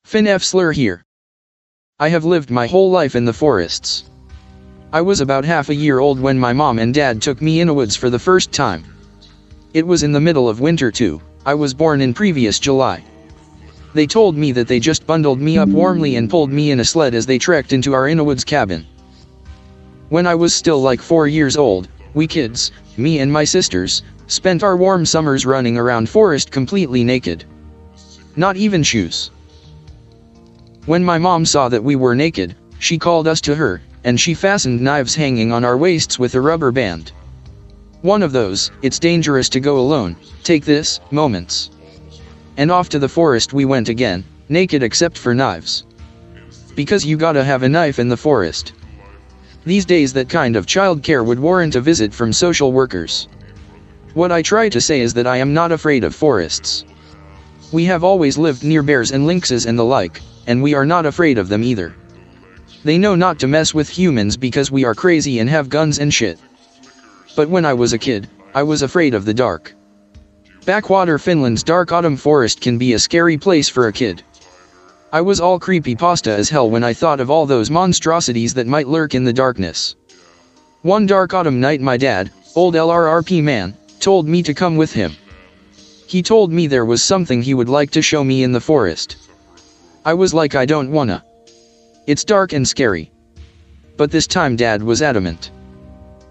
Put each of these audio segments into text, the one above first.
Finn Slur here. I have lived my whole life in the forests. I was about half a year old when my mom and dad took me Innawoods for the first time. It was in the middle of winter too. I was born in previous July. They told me that they just bundled me up warmly and pulled me in a sled as they trekked into our Innawoods cabin. When I was still like 4 years old, we kids, me and my sisters, spent our warm summers running around forest completely naked. Not even shoes. When my mom saw that we were naked, she called us to her, and she fastened knives hanging on our waists with a rubber band. One of those, "It's dangerous to go alone, take this," moments. And off to the forest we went again, naked except for knives. Because you gotta have a knife in the forest. These days that kind of childcare would warrant a visit from social workers. What I try to say is that I am not afraid of forests. We have always lived near bears and lynxes and the like, and we are not afraid of them either. They know not to mess with humans because we are crazy and have guns and shit. But when I was a kid, I was afraid of the dark. Backwater Finland's dark autumn forest can be a scary place for a kid. I was all creepypasta as hell when I thought of all those monstrosities that might lurk in the darkness. One dark autumn night my dad, old LRRP man, told me to come with him. He told me there was something he would like to show me in the forest. I was like, I don't wanna. It's dark and scary. But this time Dad was adamant.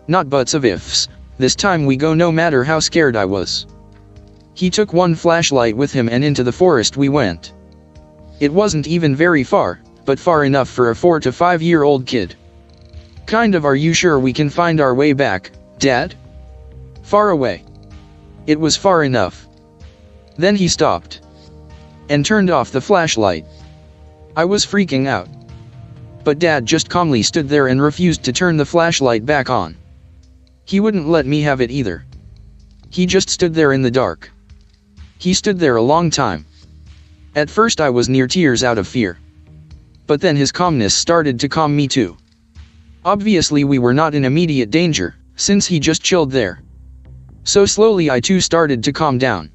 Not buts of ifs, this time we go no matter how scared I was. He took one flashlight with him and into the forest we went. It wasn't even very far, but far enough for a 4 to 5 year old kid. Kind of, "Are you sure we can find our way back, Dad?" Far away. It was far enough. Then he stopped. And turned off the flashlight. I was freaking out. But Dad just calmly stood there and refused to turn the flashlight back on. He wouldn't let me have it either. He just stood there in the dark. He stood there a long time. At first I was near tears out of fear. But then his calmness started to calm me too. Obviously we were not in immediate danger, since he just chilled there. So slowly I too started to calm down.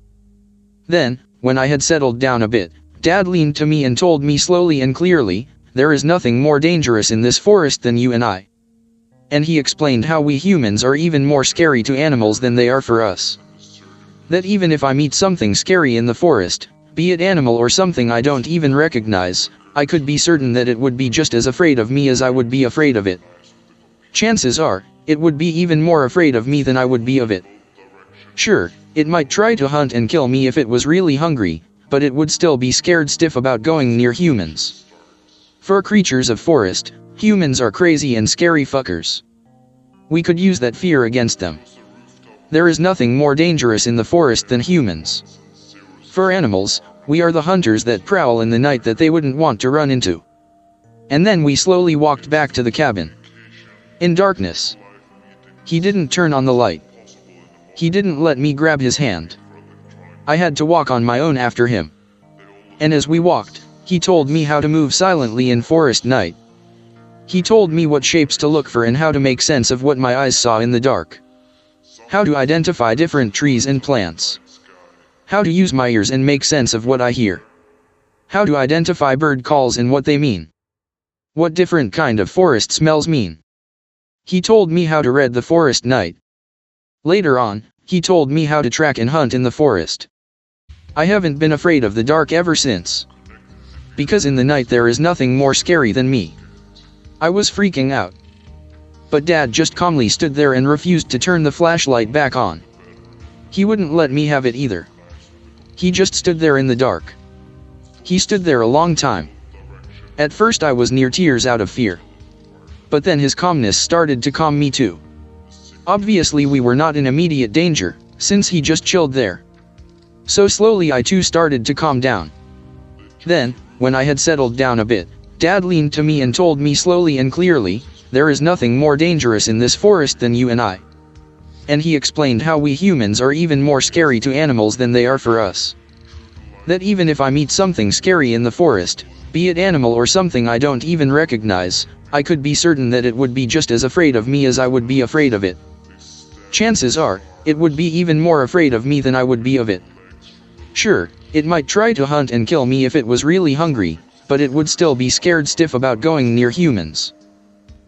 Then, when I had settled down a bit, Dad leaned to me and told me slowly and clearly, "There is nothing more dangerous in this forest than you and I." And he explained how we humans are even more scary to animals than they are for us. That even if I meet something scary in the forest, be it animal or something I don't even recognize, I could be certain that it would be just as afraid of me as I would be afraid of it. Chances are, it would be even more afraid of me than I would be of it. Sure, it might try to hunt and kill me if it was really hungry, but it would still be scared stiff about going near humans. For creatures of forest, humans are crazy and scary fuckers. We could use that fear against them. There is nothing more dangerous in the forest than humans. For animals, we are the hunters that prowl in the night that they wouldn't want to run into. And then we slowly walked back to the cabin. In darkness. He didn't turn on the light. He didn't let me grab his hand. I had to walk on my own after him. And as we walked, he told me how to move silently in forest night. He told me what shapes to look for and how to make sense of what my eyes saw in the dark. How to identify different trees and plants. How to use my ears and make sense of what I hear. How to identify bird calls and what they mean. What different kind of forest smells mean. He told me how to read the forest night. Later on, he told me how to track and hunt in the forest. I haven't been afraid of the dark ever since. Because in the night there is nothing more scary than me. I was freaking out. But Dad just calmly stood there and refused to turn the flashlight back on. He wouldn't let me have it either. He just stood there in the dark. He stood there a long time. At first I was near tears out of fear. But then his calmness started to calm me too. Obviously we were not in immediate danger, since he just chilled there. So slowly I too started to calm down. Then, when I had settled down a bit, Dad leaned to me and told me slowly and clearly, "There is nothing more dangerous in this forest than you and I." And he explained how we humans are even more scary to animals than they are for us. That even if I meet something scary in the forest, be it animal or something I don't even recognize, I could be certain that it would be just as afraid of me as I would be afraid of it. Chances are, it would be even more afraid of me than I would be of it. Sure, it might try to hunt and kill me if it was really hungry, but it would still be scared stiff about going near humans.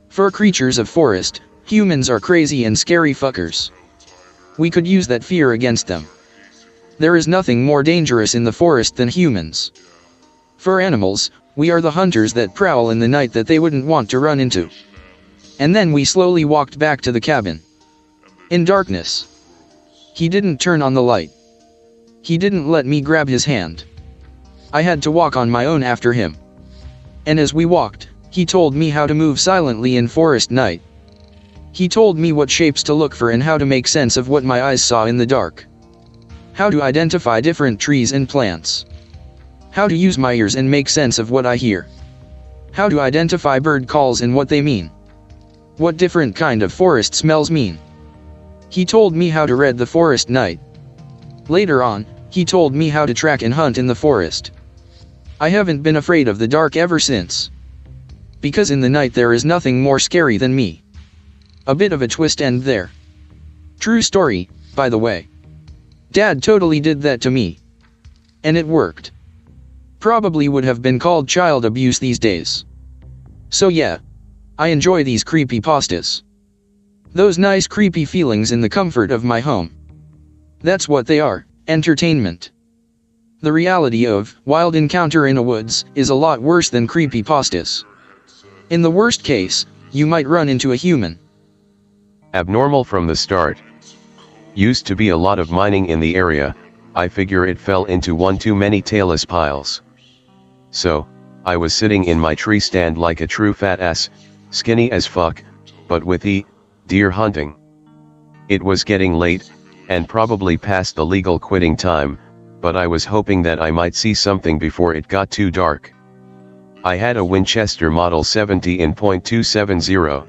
For creatures of forest, humans are crazy and scary fuckers. We could use that fear against them. There is nothing more dangerous in the forest than humans. For animals, we are the hunters that prowl in the night that they wouldn't want to run into. And then we slowly walked back to the cabin. In darkness. He didn't turn on the light. He didn't let me grab his hand. I had to walk on my own after him. And as we walked, he told me how to move silently in forest night. He told me what shapes to look for and how to make sense of what my eyes saw in the dark. How to identify different trees and plants. How to use my ears and make sense of what I hear. How to identify bird calls and what they mean. What different kind of forest smells mean. He told me how to read the forest night. Later on, he told me how to track and hunt in the forest. I haven't been afraid of the dark ever since. Because in the night there is nothing more scary than me. A bit of a twist end there. True story, by the way. Dad totally did that to me. And it worked. Probably would have been called child abuse these days. So yeah. I enjoy these creepypastas. Those nice creepy feelings in the comfort of my home. That's what they are, entertainment. The reality of Wild Encounter in a Woods is a lot worse than creepypastas. In the worst case, you might run into a human. Abnormal from the start. Used to be a lot of mining in the area, I figure it fell into one too many tailless piles. So, I was sitting in my tree stand like a true fat ass, skinny as fuck, but with deer hunting. It was getting late, and probably past the legal quitting time, but I was hoping that I might see something before it got too dark. I had a Winchester Model 70 in .270.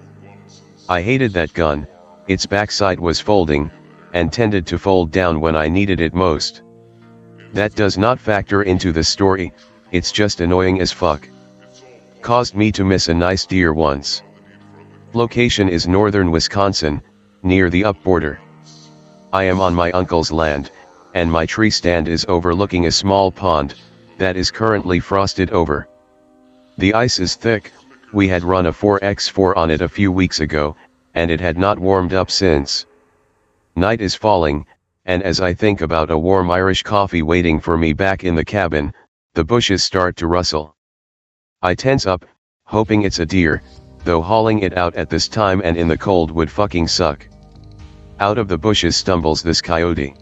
I hated that gun, its backside was folding, and tended to fold down when I needed it most. That does not factor into the story, it's just annoying as fuck. Caused me to miss a nice deer once. Location is northern Wisconsin, near the up border. I am on my uncle's land, and my tree stand is overlooking a small pond, that is currently frosted over. The ice is thick, we had run a 4x4 on it a few weeks ago, and it had not warmed up since. Night is falling, and as I think about a warm Irish coffee waiting for me back in the cabin, the bushes start to rustle. I tense up, hoping it's a deer, though hauling it out at this time and in the cold would fucking suck. Out of the bushes stumbles this coyote.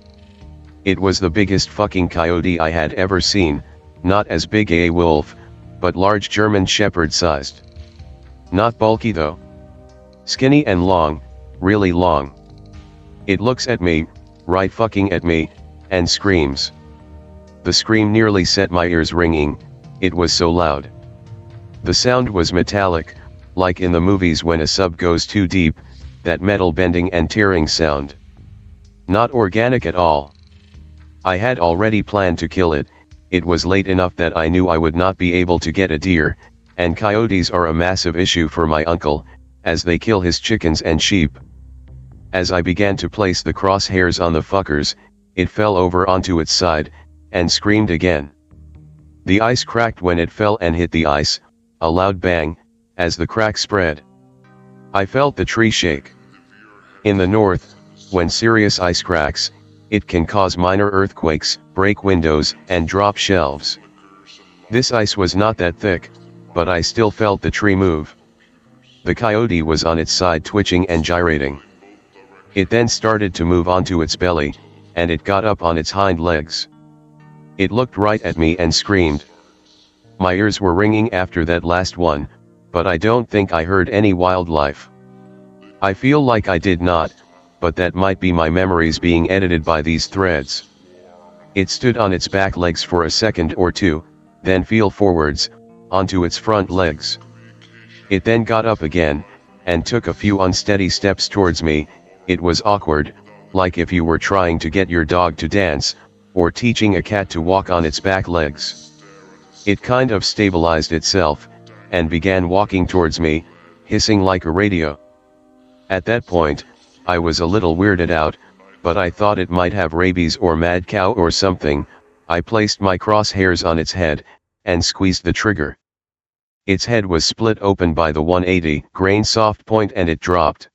It was the biggest fucking coyote I had ever seen, not as big a wolf, but large German shepherd sized. Not bulky though. Skinny and long, really long. It looks at me, right fucking at me, and screams. The scream nearly set my ears ringing, it was so loud. The sound was metallic, like in the movies when a sub goes too deep, that metal bending and tearing sound. Not organic at all. I had already planned to kill it, it was late enough that I knew I would not be able to get a deer, and coyotes are a massive issue for my uncle, as they kill his chickens and sheep. As I began to place the crosshairs on the fuckers, it fell over onto its side, and screamed again. The ice cracked when it fell and hit the ice, a loud bang, as the crack spread. I felt the tree shake. In the north, when serious ice cracks, it can cause minor earthquakes, break windows, and drop shelves. This ice was not that thick, but I still felt the tree move. The coyote was on its side twitching and gyrating. It then started to move onto its belly, and it got up on its hind legs. It looked right at me and screamed. My ears were ringing after that last one, but I don't think I heard any wildlife. I feel like I did not, but that might be my memories being edited by these threads. It stood on its back legs for a second or two, then fell forwards, onto its front legs. It then got up again, and took a few unsteady steps towards me. It was awkward, like if you were trying to get your dog to dance, or teaching a cat to walk on its back legs. It kind of stabilized itself, and began walking towards me, hissing like a radio. At that point, I was a little weirded out, but I thought it might have rabies or mad cow or something. I placed my crosshairs on its head, and squeezed the trigger. Its head was split open by the 180 grain soft point and it dropped.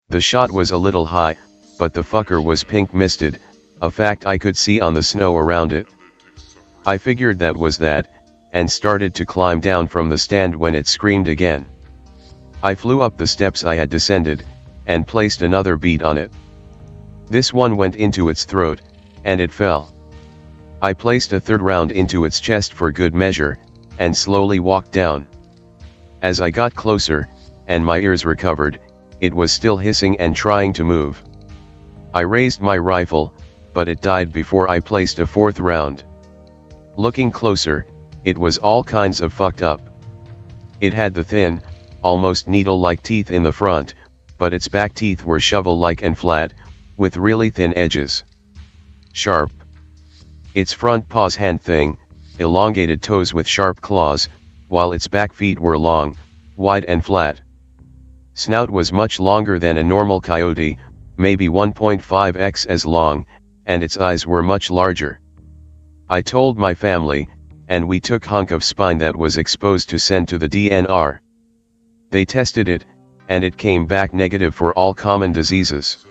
The shot was a little high, but the fucker was pink misted, a fact I could see on the snow around it. I figured that was that, and started to climb down from the stand when it screamed again. I flew up the steps I had descended, and placed another beat on it. This one went into its throat, and it fell. I placed a third round into its chest for good measure, and slowly walked down. As I got closer, and my ears recovered, it was still hissing and trying to move. I raised my rifle, but it died before I placed a fourth round. Looking closer, it was all kinds of fucked up. It had the thin, almost needle-like teeth in the front, but its back teeth were shovel-like and flat, with really thin edges. Sharp. Its front paws hand thing, elongated toes with sharp claws, while its back feet were long, wide and flat. Snout was much longer than a normal coyote, maybe 1.5x as long, and its eyes were much larger. I told my family, and we took hunk of spine that was exposed to send to the DNR. They tested it, and it came back negative for all common diseases.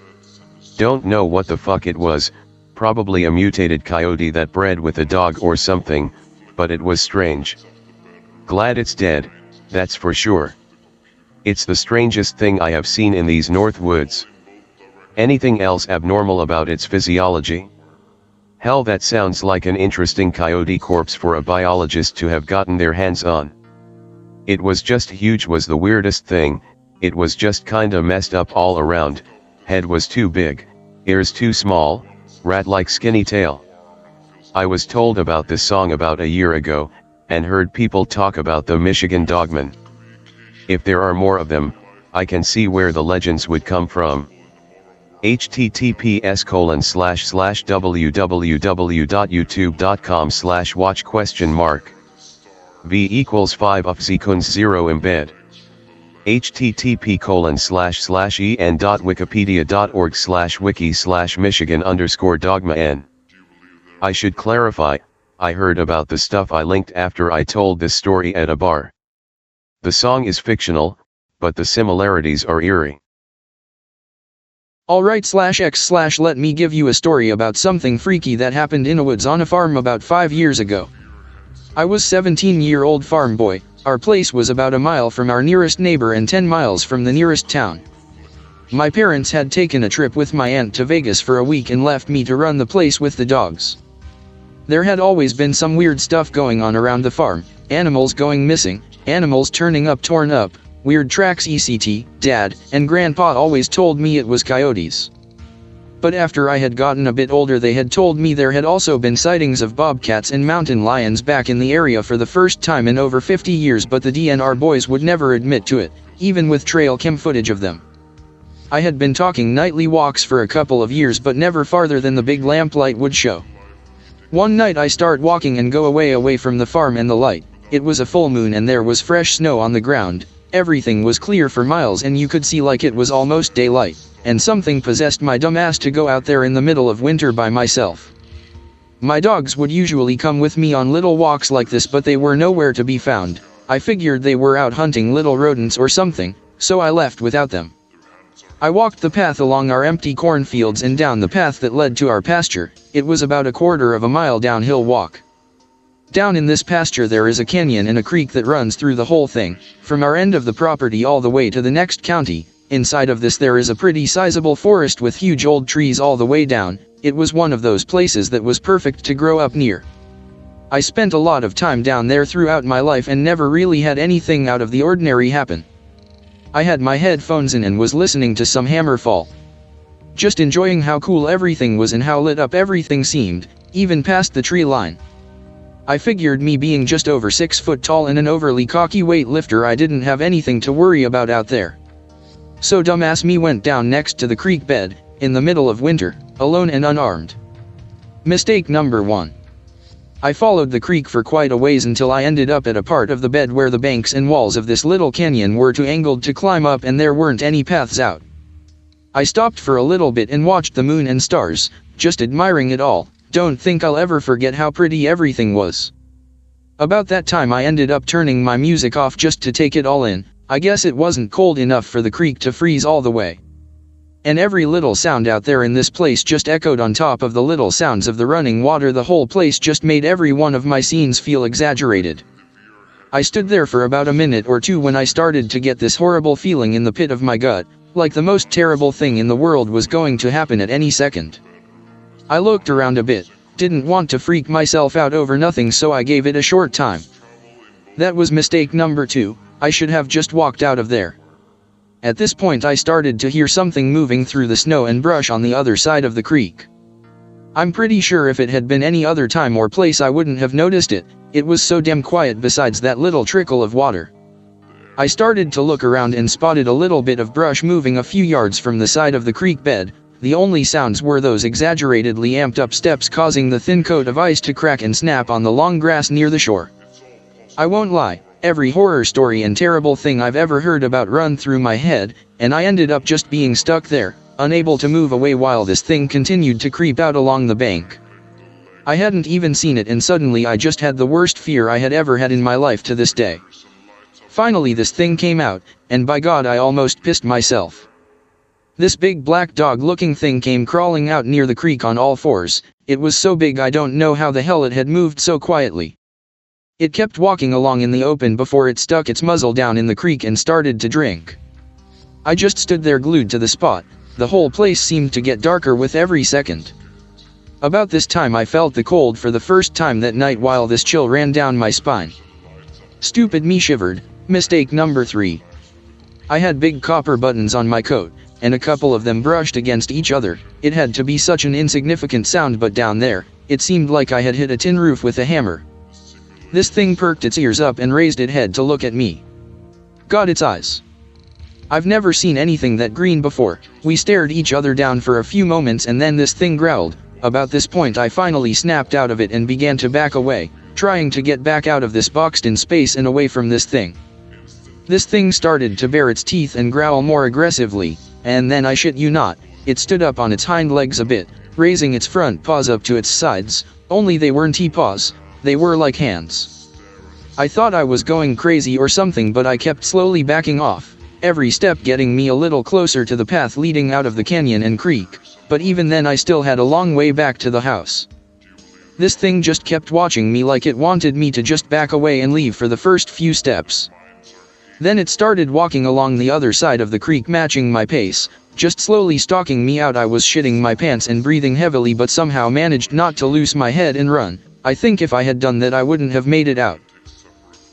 Don't know what the fuck it was, probably a mutated coyote that bred with a dog or something, but it was strange. Glad it's dead, that's for sure. It's the strangest thing I have seen in these north woods. Anything else abnormal about its physiology? Hell, that sounds like an interesting coyote corpse for a biologist to have gotten their hands on. It was just huge was the weirdest thing, it was just kinda messed up all around, head was too big, ears too small, rat-like skinny tail. I was told about this song about a year ago, and heard people talk about the Michigan Dogman. If there are more of them, I can see where the legends would come from. https://www.youtube.com/watch?? v equals 5 of sequence 0 embed. http://en.wikipedia.org/wiki/Michigan_Dogman. I should clarify, I heard about the stuff I linked after I told this story at a bar. The song is fictional, but the similarities are eerie. Alright/x/ let me give you a story about something freaky that happened in Innawoods on a farm about 5 years ago. I was 17-year-old farm boy. Our place was about a mile from our nearest neighbor and 10 miles from the nearest town. My parents had taken a trip with my aunt to Vegas for a week and left me to run the place with the dogs. There had always been some weird stuff going on around the farm, animals going missing, animals turning up torn up, weird tracks etc. Dad and Grandpa always told me it was coyotes. But after I had gotten a bit older they had told me there had also been sightings of bobcats and mountain lions back in the area for the first time in over 50 years, but the DNR boys would never admit to it, even with trail cam footage of them. I had been talking nightly walks for a couple of years but never farther than the big lamplight would show. One night I start walking and go away from the farm and the light. It was a full moon and there was fresh snow on the ground. Everything was clear for miles and you could see like it was almost daylight, and something possessed my dumb ass to go out there in the middle of winter by myself. My dogs would usually come with me on little walks like this, but they were nowhere to be found. I figured they were out hunting little rodents or something, so I left without them. I walked the path along our empty cornfields and down the path that led to our pasture. It was about a quarter of a mile downhill walk. Down in this pasture there is a canyon and a creek that runs through the whole thing, from our end of the property all the way to the next county. Inside of this there is a pretty sizable forest with huge old trees all the way down. It was one of those places that was perfect to grow up near. I spent a lot of time down there throughout my life and never really had anything out of the ordinary happen. I had my headphones in and was listening to some hammer fall. Just enjoying how cool everything was and how lit up everything seemed, even past the tree line. I figured me being just over 6 foot tall and an overly cocky weightlifter I didn't have anything to worry about out there. So dumbass me went down next to the creek bed, in the middle of winter, alone and unarmed. Mistake number 1. I followed the creek for quite a ways until I ended up at a part of the bed where the banks and walls of this little canyon were too angled to climb up and there weren't any paths out. I stopped for a little bit and watched the moon and stars, just admiring it all. Don't think I'll ever forget how pretty everything was. About that time I ended up turning my music off just to take it all in. I guess it wasn't cold enough for the creek to freeze all the way. And every little sound out there in this place just echoed on top of the little sounds of the running water. The whole place just made every one of my scenes feel exaggerated. I stood there for about a minute or two when I started to get this horrible feeling in the pit of my gut, like the most terrible thing in the world was going to happen at any second. I looked around a bit, didn't want to freak myself out over nothing, so I gave it a short time. That was mistake number 2, I should have just walked out of there. At this point I started to hear something moving through the snow and brush on the other side of the creek. I'm pretty sure if it had been any other time or place I wouldn't have noticed it, it was so damn quiet besides that little trickle of water. I started to look around and spotted a little bit of brush moving a few yards from the side of the creek bed. The only sounds were those exaggeratedly amped up steps causing the thin coat of ice to crack and snap on the long grass near the shore. I won't lie, every horror story and terrible thing I've ever heard about run through my head, and I ended up just being stuck there, unable to move away while this thing continued to creep out along the bank. I hadn't even seen it and suddenly I just had the worst fear I had ever had in my life to this day. Finally this thing came out, and by God I almost pissed myself. This big black dog looking thing came crawling out near the creek on all fours. It was so big I don't know how the hell it had moved so quietly. It kept walking along in the open before it stuck its muzzle down in the creek and started to drink. I just stood there glued to the spot. The whole place seemed to get darker with every second. About this time I felt the cold for the first time that night while this chill ran down my spine. Stupid me shivered. Mistake number 3. I had big copper buttons on my coat, and a couple of them brushed against each other. It had to be such an insignificant sound, but down there, it seemed like I had hit a tin roof with a hammer. This thing perked its ears up and raised its head to look at me. God, its eyes. I've never seen anything that green before. We stared each other down for a few moments and then this thing growled. About this point I finally snapped out of it and began to back away, trying to get back out of this boxed-in space and away from this thing. This thing started to bare its teeth and growl more aggressively, and then I shit you not, it stood up on its hind legs a bit, raising its front paws up to its sides, only they weren't paws, they were like hands. I thought I was going crazy or something, but I kept slowly backing off, every step getting me a little closer to the path leading out of the canyon and creek, but even then I still had a long way back to the house. This thing just kept watching me like it wanted me to just back away and leave for the first few steps. Then it started walking along the other side of the creek, matching my pace, just slowly stalking me out. I was shitting my pants and breathing heavily, but somehow managed not to lose my head and run. I think if I had done that I wouldn't have made it out.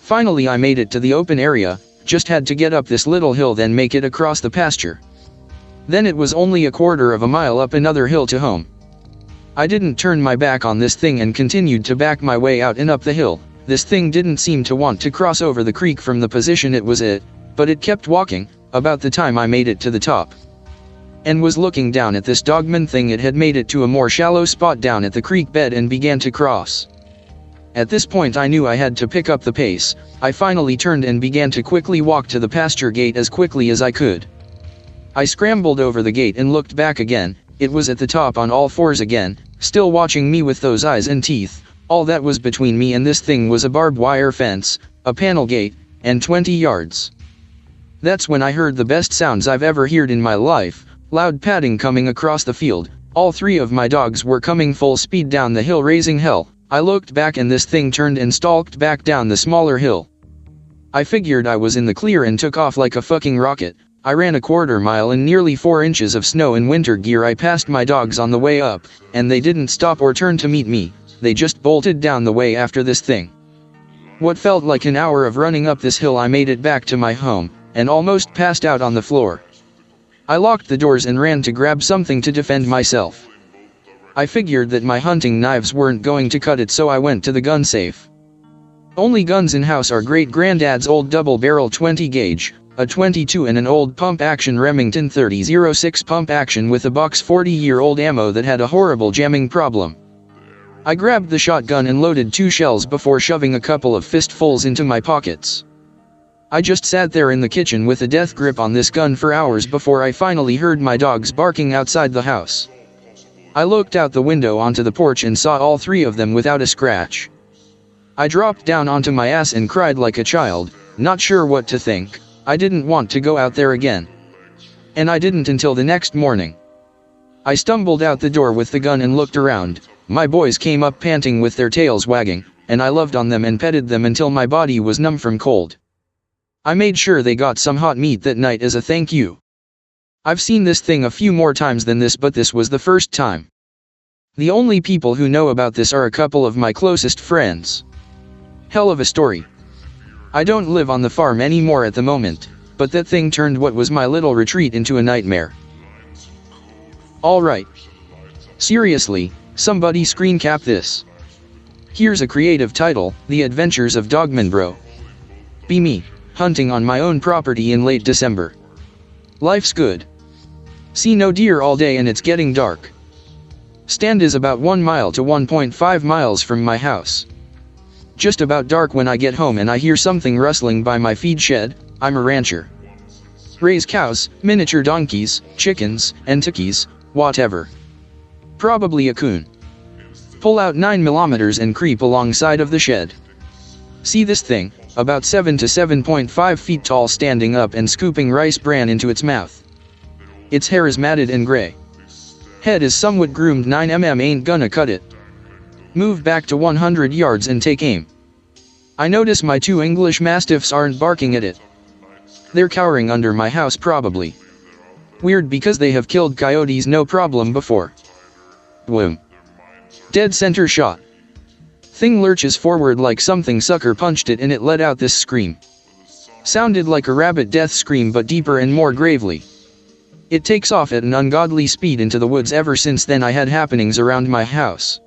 Finally I made it to the open area, just had to get up this little hill then make it across the pasture. Then it was only a quarter of a mile up another hill to home. I didn't turn my back on this thing and continued to back my way out and up the hill. This thing didn't seem to want to cross over the creek from the position it was at, but it kept walking. About the time I made it to the top and was looking down at this Dogman thing, it had made it to a more shallow spot down at the creek bed and began to cross. At this point I knew I had to pick up the pace. I finally turned and began to quickly walk to the pasture gate as quickly as I could. I scrambled over the gate and looked back again. It was at the top on all fours again, still watching me with those eyes and teeth. All that was between me and this thing was a barbed wire fence, a panel gate, and 20 yards. That's when I heard the best sounds I've ever heard in my life, loud padding coming across the field. All 3 of my dogs were coming full speed down the hill raising hell. I looked back and this thing turned and stalked back down the smaller hill. I figured I was in the clear and took off like a fucking rocket. I ran a quarter mile in nearly 4 inches of snow in winter gear. I passed my dogs on the way up, and they didn't stop or turn to meet me. They just bolted down the way after this thing. What felt like an hour of running up this hill, I made it back to my home, and almost passed out on the floor. I locked the doors and ran to grab something to defend myself. I figured that my hunting knives weren't going to cut it, so I went to the gun safe. Only guns in house are great granddad's old double-barrel 20 gauge, a 22 and an old pump-action Remington 30-06 pump-action with a box 40-year-old ammo that had a horrible jamming problem. I grabbed the shotgun and loaded 2 shells before shoving a couple of fistfuls into my pockets. I just sat there in the kitchen with a death grip on this gun for hours before I finally heard my dogs barking outside the house. I looked out the window onto the porch and saw all 3 of them without a scratch. I dropped down onto my ass and cried like a child, not sure what to think. I didn't want to go out there again. And I didn't until the next morning. I stumbled out the door with the gun and looked around. My boys came up panting with their tails wagging, and I loved on them and petted them until my body was numb from cold. I made sure they got some hot meat that night as a thank you. I've seen this thing a few more times than this, but this was the first time. The only people who know about this are a couple of my closest friends. Hell of a story. I don't live on the farm anymore at the moment, but that thing turned what was my little retreat into a nightmare. Alright. Seriously, somebody screen cap this. Here's a creative title, The Adventures of Dogman Bro. Be me, hunting on my own property in late December. Life's good. See no deer all day and it's getting dark. Stand is about 1 mile to 1.5 miles from my house. Just about dark when I get home and I hear something rustling by my feed shed. I'm a rancher. Raise cows, miniature donkeys, chickens, and turkeys, whatever. Probably a coon. Pull out 9mm and creep alongside of the shed. See this thing, about 7 to 7.5 feet tall, standing up and scooping rice bran into its mouth. Its hair is matted and gray. Head is somewhat groomed. 9mm ain't gonna cut it. Move back to 100 yards and take aim. I notice my 2 English Mastiffs aren't barking at it. They're cowering under my house probably. Weird because they have killed coyotes no problem before. Boom. Dead center shot. Thing lurches forward like something sucker punched it and it let out this scream. Sounded like a rabbit death scream but deeper and more gravely. It takes off at an ungodly speed into the woods. Ever since then I had happenings around my house.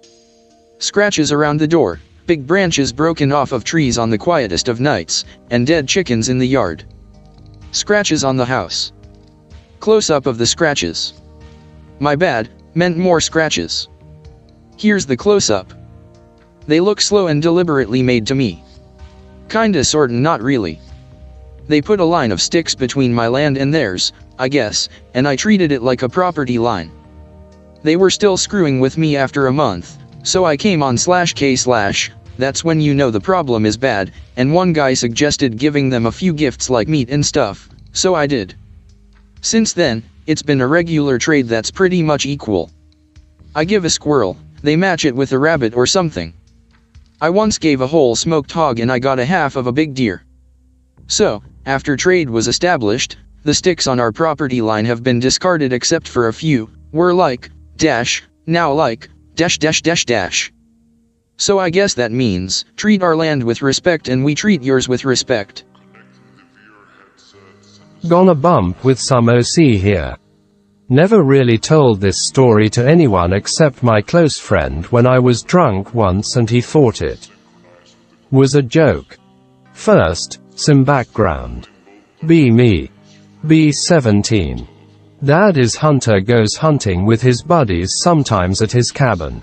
Scratches around the door, big branches broken off of trees on the quietest of nights, and dead chickens in the yard. Scratches on the house. Close-up of the scratches. My bad, meant more scratches. Here's the close-up. They look slow and deliberately made to me. Kinda sorta not really. They put a line of sticks between my land and theirs, I guess, and I treated it like a property line. They were still screwing with me after a month, so I came on /K/, that's when you know the problem is bad, and one guy suggested giving them a few gifts like meat and stuff, so I did. Since then, it's been a regular trade that's pretty much equal. I give a squirrel, they match it with a rabbit or something. I once gave a whole smoked hog and I got a half of a big deer. So, after trade was established, the sticks on our property line have been discarded except for a few. We're like, now like, --. So I guess that means, treat our land with respect and we treat yours with respect. Gonna bump with some OC here. Never really told this story to anyone except my close friend when I was drunk once and he thought it was a joke. First, some background. Me. B17. Dad is hunter, goes hunting with his buddies sometimes at his cabin.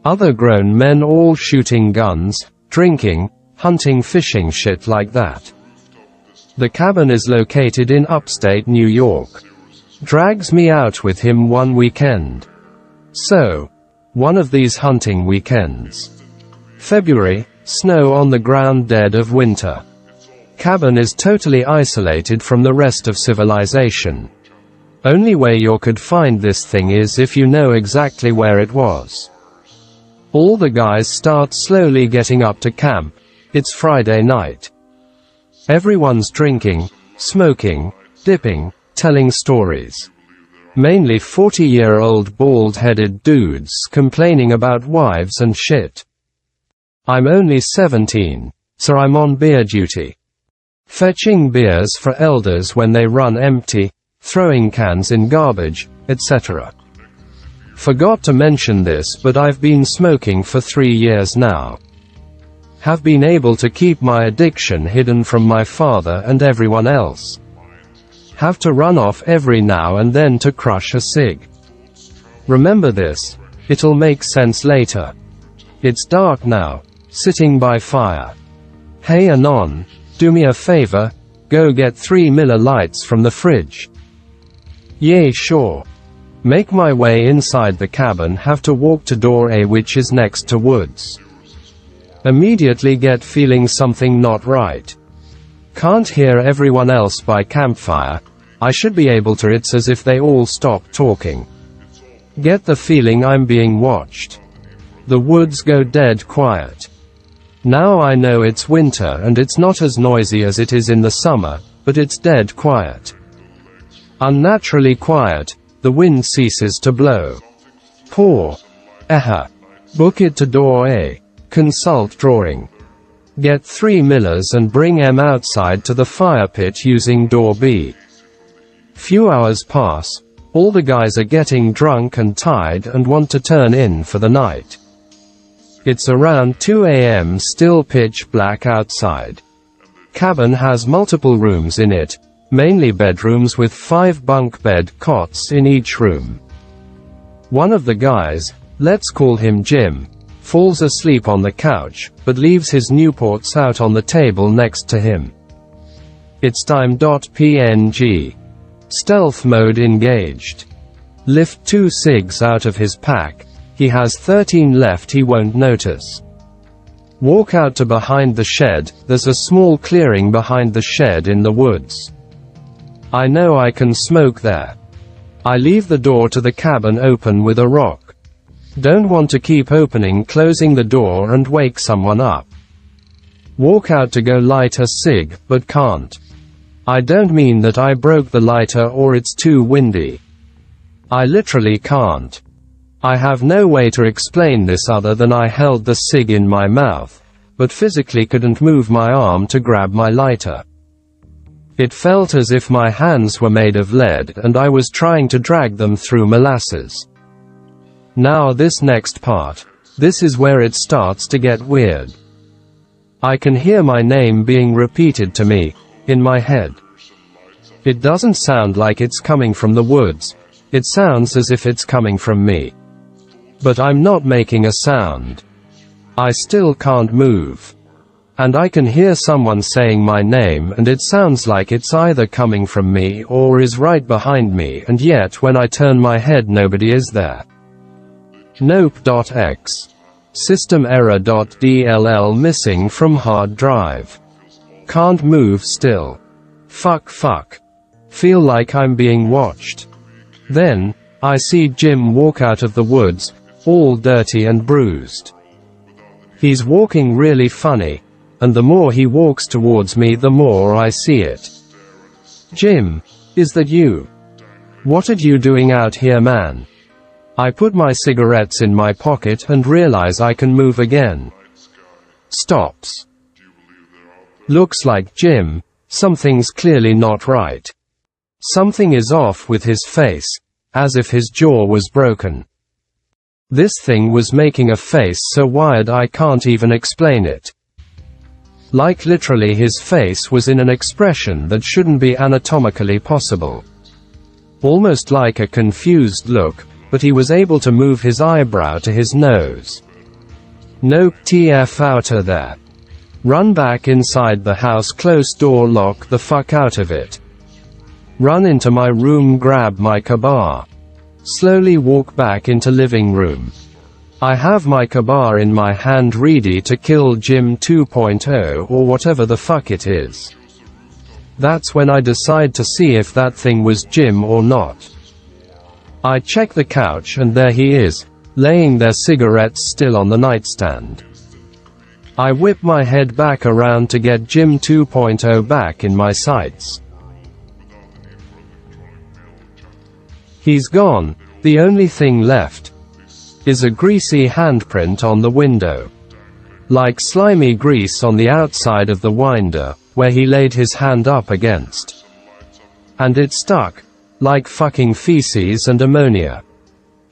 Other grown men all shooting guns, drinking, hunting, fishing, shit like that. The cabin is located in upstate New York. Drags me out with him one weekend. So, one of these hunting weekends. February, snow on the ground, dead of winter. Cabin is totally isolated from the rest of civilization. Only way you could find this thing is if you know exactly where it was. All the guys start slowly getting up to camp. It's Friday night. Everyone's drinking, smoking, dipping, telling stories. Mainly 40-year-old bald-headed dudes complaining about wives and shit. I'm only 17, so I'm on beer duty. Fetching beers for elders when they run empty, throwing cans in garbage, etc. Forgot to mention this, but I've been smoking for 3 years now. Have been able to keep my addiction hidden from my father and everyone else. Have to run off every now and then to crush a cig. Remember this, it'll make sense later. It's dark now, sitting by fire. Hey Anon, do me a favor, go get 3 Miller lights from the fridge. Yay, sure. Make my way inside the cabin, have to walk to door A, which is next to woods. Immediately get feeling something not right. Can't hear everyone else by campfire. I should be able to. It's as if they all stop talking. Get the feeling I'm being watched. The woods go dead quiet. Now I know it's winter and it's not as noisy as it is in the summer, but it's dead quiet. Unnaturally quiet. The wind ceases to blow. Pour. Book it to door A. Consult drawing. Get 3 millers and bring M outside to the fire pit using door B. Few hours pass. All the guys are getting drunk and tired and want to turn in for the night. It's around 2 a.m. still pitch black outside. Cabin has multiple rooms in it, mainly bedrooms with 5 bunk bed cots in each room. One of the guys, let's call him Jim, falls asleep on the couch, but leaves his Newports out on the table next to him. It's time.png. Stealth mode engaged. Lift 2 cigs out of his pack. He has 13 left. He won't notice. Walk out to behind the shed. There's a small clearing behind the shed in the woods. I know I can smoke there. I leave the door to the cabin open with a rock. Don't want to keep closing the door and wake someone up. Walk out to go light a cig, but can't. I don't mean that I broke the lighter or it's too windy. I literally can't. I have no way to explain this other than I held the cig in my mouth, but physically couldn't move my arm to grab my lighter. It felt as if my hands were made of lead and I was trying to drag them through molasses. Now this next part. This is where it starts to get weird. I can hear my name being repeated to me, in my head. It doesn't sound like it's coming from the woods. It sounds as if it's coming from me. But I'm not making a sound. I still can't move. And I can hear someone saying my name and it sounds like it's either coming from me or is right behind me, and yet when I turn my head nobody is there. Nope.x. System error.dll missing from hard drive. Can't move still. Fuck. Feel like I'm being watched. Then, I see Jim walk out of the woods, all dirty and bruised. He's walking really funny, and the more he walks towards me the more I see it. Jim, is that you? What are you doing out here, man? I put my cigarettes in my pocket and realize I can move again. Stops. Looks like Jim. Something's clearly not right. Something is off with his face, as if his jaw was broken. This thing was making a face so wired I can't even explain it. Like literally his face was in an expression that shouldn't be anatomically possible. Almost like a confused look, but he was able to move his eyebrow to his nose. Nope, TF outer there. Run back inside the house, close door, lock the fuck out of it. Run into my room, grab my kabar. Slowly walk back into living room. I have my kabar in my hand ready to kill Jim 2.0 or whatever the fuck it is. That's when I decide to see if that thing was Jim or not. I check the couch and there he is, laying there, cigarettes still on the nightstand. I whip my head back around to get Jim 2.0 back in my sights. He's gone. The only thing left is a greasy handprint on the window. Like slimy grease on the outside of the winder, where he laid his hand up against. And it stuck. Like fucking feces and ammonia.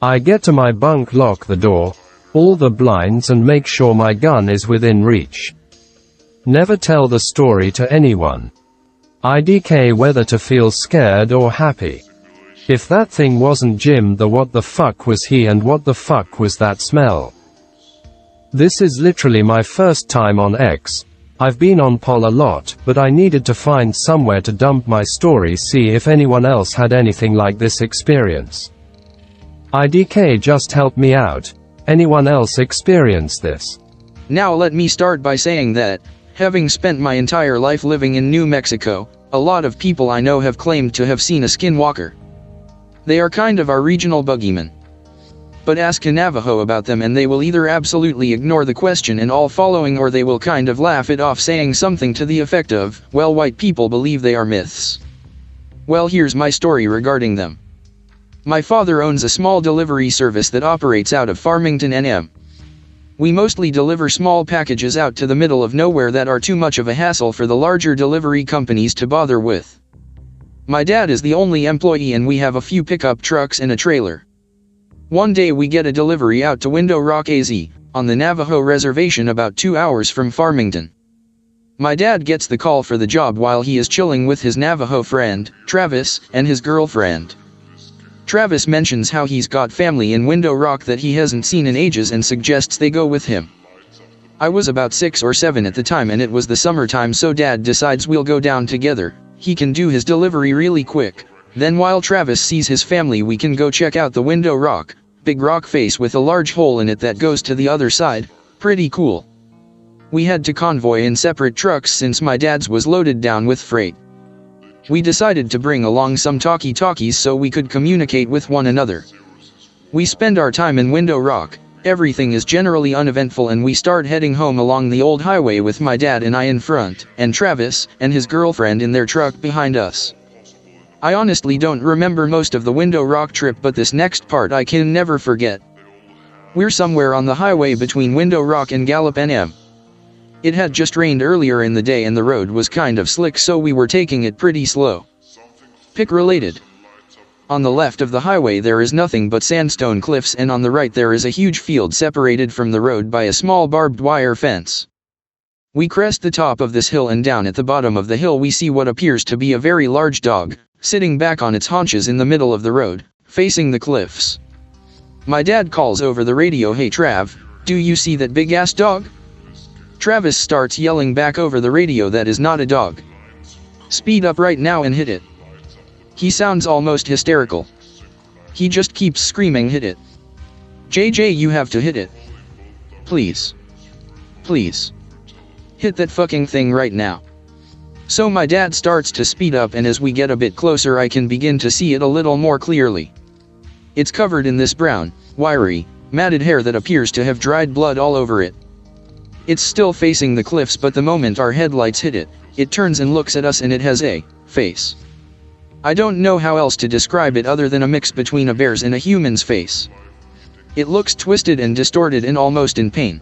I get to my bunk, lock the door, all the blinds, and make sure my gun is within reach. Never tell the story to anyone. IDK whether to feel scared or happy. If that thing wasn't Jim, the what the fuck was he, and what the fuck was that smell? This is literally my first time on X. I've been on Pol a lot, but I needed to find somewhere to dump my story, see if anyone else had anything like this experience. IDK, just help me out. Anyone else experience this? Now let me start by saying that, having spent my entire life living in New Mexico, a lot of people I know have claimed to have seen a skinwalker. They are kind of our regional boogeyman. But ask a Navajo about them and they will either absolutely ignore the question and all following, or they will kind of laugh it off saying something to the effect of, well, white people believe they are myths. Well, here's my story regarding them. My father owns a small delivery service that operates out of Farmington, NM. We mostly deliver small packages out to the middle of nowhere that are too much of a hassle for the larger delivery companies to bother with. My dad is the only employee and we have a few pickup trucks and a trailer. One day we get a delivery out to Window Rock AZ, on the Navajo reservation about 2 hours from Farmington. My dad gets the call for the job while he is chilling with his Navajo friend, Travis, and his girlfriend. Travis mentions how he's got family in Window Rock that he hasn't seen in ages and suggests they go with him. I was about 6 or 7 at the time and it was the summertime, so Dad decides we'll go down together. He can do his delivery really quick. Then while Travis sees his family we can go check out the Window Rock, big rock face with a large hole in it that goes to the other side, pretty cool. We had to convoy in separate trucks since my dad's was loaded down with freight. We decided to bring along some talkie-talkies so we could communicate with one another. We spend our time in Window Rock, everything is generally uneventful and we start heading home along the old highway with my dad and I in front, and Travis and his girlfriend in their truck behind us. I honestly don't remember most of the Window Rock trip, but this next part I can never forget. We're somewhere on the highway between Window Rock and Gallup, NM. It had just rained earlier in the day and the road was kind of slick, so we were taking it pretty slow. Pick related. On the left of the highway there is nothing but sandstone cliffs and on the right there is a huge field separated from the road by a small barbed wire fence. We crest the top of this hill and down at the bottom of the hill we see what appears to be a very large dog, sitting back on its haunches in the middle of the road, facing the cliffs. My dad calls over the radio, "Hey Trav, do you see that big ass dog?" Travis starts yelling back over the radio, "That is not a dog. Speed up right now and hit it." He sounds almost hysterical. He just keeps screaming, "Hit it. JJ, you have to hit it. Please. Please. Hit that fucking thing right now." So my dad starts to speed up and as we get a bit closer I can begin to see it a little more clearly. It's covered in this brown, wiry, matted hair that appears to have dried blood all over it. It's still facing the cliffs, but the moment our headlights hit it, it turns and looks at us and it has a face. I don't know how else to describe it other than a mix between a bear's and a human's face. It looks twisted and distorted and almost in pain.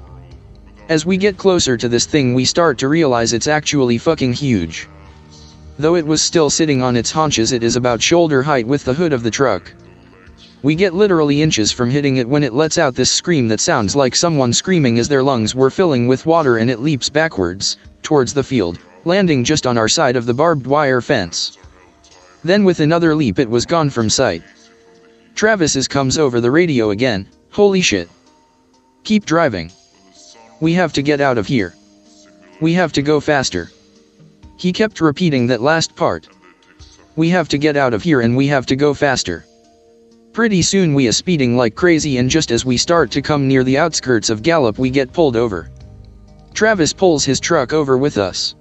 As we get closer to this thing we start to realize it's actually fucking huge. Though it was still sitting on its haunches, it is about shoulder height with the hood of the truck. We get literally inches from hitting it when it lets out this scream that sounds like someone screaming as their lungs were filling with water, and it leaps backwards, towards the field, landing just on our side of the barbed wire fence. Then with another leap it was gone from sight. Travis's comes over the radio again, "Holy shit. Keep driving. We have to get out of here. We have to go faster." He kept repeating that last part. "We have to get out of here and we have to go faster." Pretty soon we are speeding like crazy, and just as we start to come near the outskirts of Gallup we get pulled over. Travis pulls his truck over with us.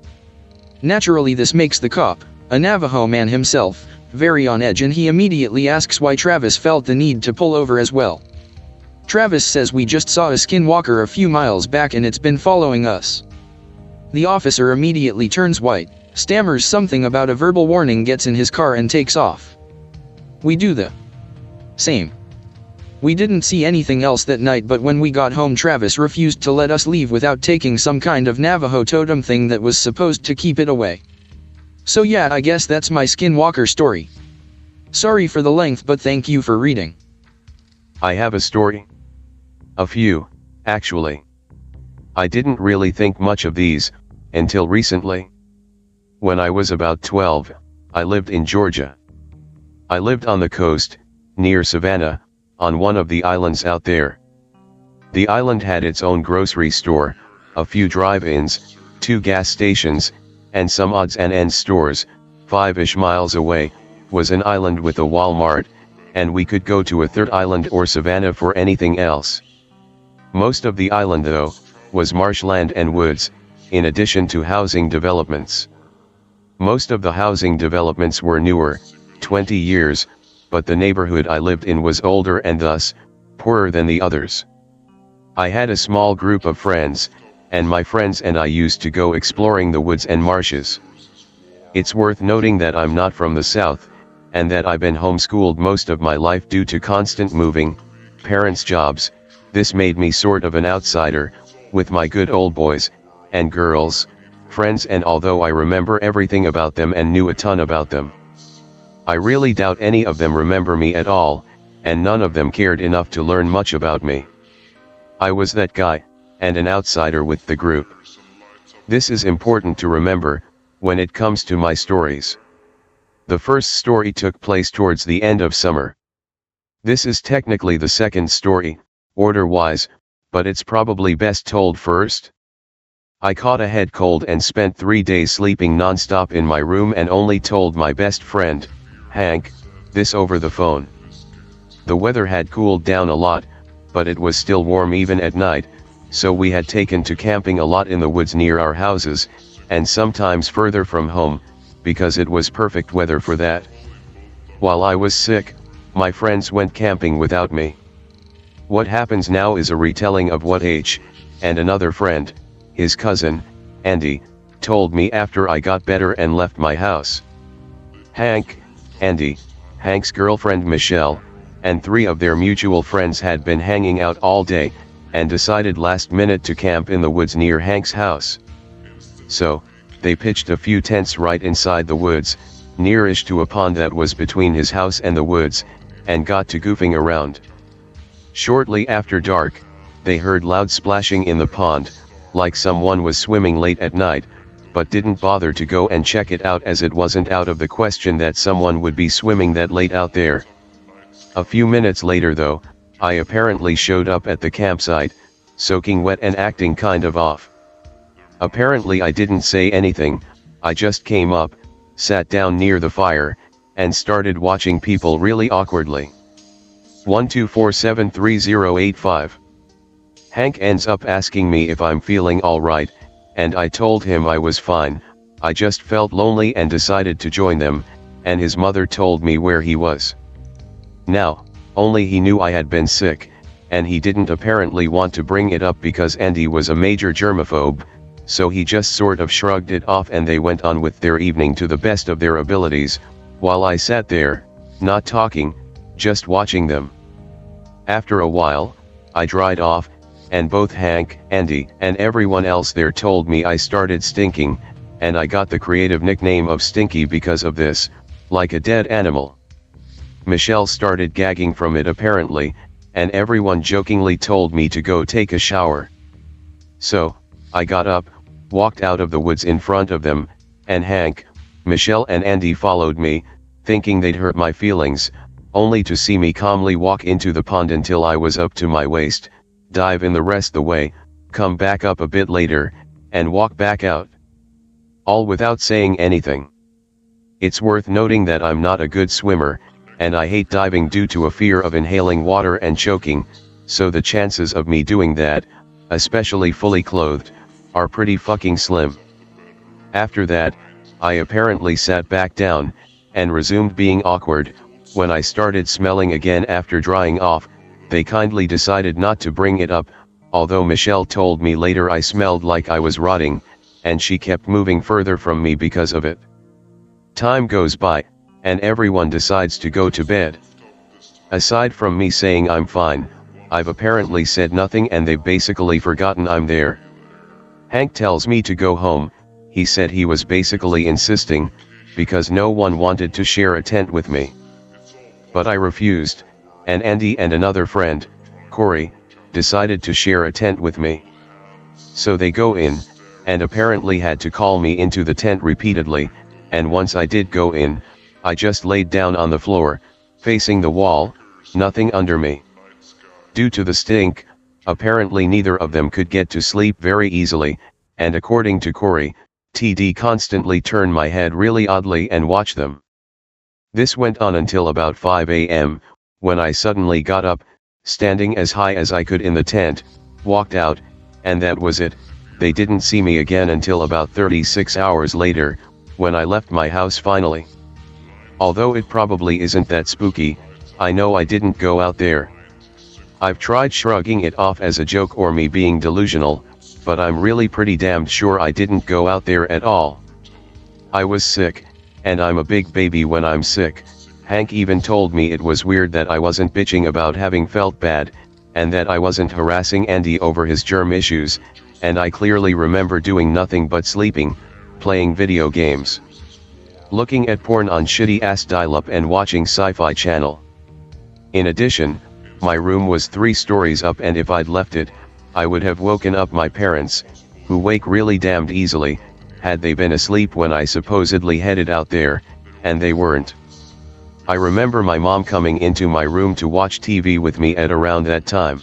Naturally this makes the cop, a Navajo man himself, very on edge, and he immediately asks why Travis felt the need to pull over as well. Travis says, "We just saw a skinwalker a few miles back and it's been following us." The officer immediately turns white, stammers something about a verbal warning, gets in his car and takes off. We do the same. We didn't see anything else that night, but when we got home Travis refused to let us leave without taking some kind of Navajo totem thing that was supposed to keep it away. So yeah, I guess that's my skinwalker story. Sorry for the length, but thank you for reading. I have a story. A few, actually. I didn't really think much of these, until recently. When I was about 12, I lived in Georgia. I lived on the coast, near Savannah, on one of the islands out there. The island had its own grocery store, a few drive-ins, 2 gas stations, and some odds and ends stores. 5-ish miles away was an island with a Walmart, and we could go to a third island or Savannah for anything else. Most of the island though, was marshland and woods, in addition to housing developments. Most of the housing developments were newer, 20 years, but the neighborhood I lived in was older and thus, poorer than the others. I had a small group of friends, and my friends and I used to go exploring the woods and marshes. It's worth noting that I'm not from the South, and that I've been homeschooled most of my life due to constant moving, parents' jobs. This made me sort of an outsider, with my good old boys, and girls, friends, and although I remember everything about them and knew a ton about them, I really doubt any of them remember me at all, and none of them cared enough to learn much about me. I was that guy, and an outsider with the group. This is important to remember, when it comes to my stories. The first story took place towards the end of summer. This is technically the second story, order-wise, but it's probably best told first. I caught a head cold and spent 3 days sleeping non-stop in my room and only told my best friend, Hank, this over the phone. The weather had cooled down a lot, but it was still warm even at night, so we had taken to camping a lot in the woods near our houses, and sometimes further from home, because it was perfect weather for that. While I was sick, my friends went camping without me. What happens now is a retelling of what H, and another friend, his cousin, Andy, told me after I got better and left my house. Hank, Andy, Hank's girlfriend Michelle, and 3 of their mutual friends had been hanging out all day, and decided last minute to camp in the woods near Hank's house. So, they pitched a few tents right inside the woods, nearish to a pond that was between his house and the woods, and got to goofing around. Shortly after dark, they heard loud splashing in the pond, like someone was swimming late at night, but didn't bother to go and check it out as it wasn't out of the question that someone would be swimming that late out there. A few minutes later though, I apparently showed up at the campsite, soaking wet and acting kind of off. Apparently I didn't say anything, I just came up, sat down near the fire, and started watching people really awkwardly. 124738085. Hank ends up asking me if I'm feeling alright, and I told him I was fine, I just felt lonely and decided to join them, and his mother told me where he was. Now, only he knew I had been sick, and he didn't apparently want to bring it up because Andy was a major germaphobe, so he just sort of shrugged it off and they went on with their evening to the best of their abilities, while I sat there, not talking, just watching them. After a while, I dried off, and both Hank, Andy, and everyone else there told me I started stinking, and I got the creative nickname of Stinky because of this, like a dead animal. Michelle started gagging from it apparently, and everyone jokingly told me to go take a shower. So, I got up, walked out of the woods in front of them, and Hank, Michelle and Andy followed me, thinking they'd hurt my feelings, only to see me calmly walk into the pond until I was up to my waist, dive in the rest the way, come back up a bit later, and walk back out. All without saying anything. It's worth noting that I'm not a good swimmer, and I hate diving due to a fear of inhaling water and choking, so the chances of me doing that, especially fully clothed, are pretty fucking slim. After that, I apparently sat back down, and resumed being awkward. When I started smelling again after drying off, they kindly decided not to bring it up, although Michelle told me later I smelled like I was rotting, and she kept moving further from me because of it. Time goes by, and everyone decides to go to bed. Aside from me saying I'm fine, I've apparently said nothing and they've basically forgotten I'm there. Hank tells me to go home, he said he was basically insisting, because no one wanted to share a tent with me. But I refused, and Andy and another friend, Corey, decided to share a tent with me. So they go in, and apparently had to call me into the tent repeatedly, and once I did go in, I just laid down on the floor, facing the wall, nothing under me. Due to the stink, apparently neither of them could get to sleep very easily, and according to Corey, TD constantly turned my head really oddly and watched them. This went on until about 5 a.m., when I suddenly got up, standing as high as I could in the tent, walked out, and that was it. They didn't see me again until about 36 hours later, when I left my house finally. Although it probably isn't that spooky, I know I didn't go out there. I've tried shrugging it off as a joke or me being delusional, but I'm really pretty damned sure I didn't go out there at all. I was sick, and I'm a big baby when I'm sick. Hank even told me it was weird that I wasn't bitching about having felt bad, and that I wasn't harassing Andy over his germ issues, and I clearly remember doing nothing but sleeping, playing video games, looking at porn on shitty-ass dial-up and watching Sci-Fi Channel. In addition, my room was 3 stories up, and if I'd left it, I would have woken up my parents, who wake really damned easily, had they been asleep when I supposedly headed out there, and they weren't. I remember my mom coming into my room to watch TV with me at around that time.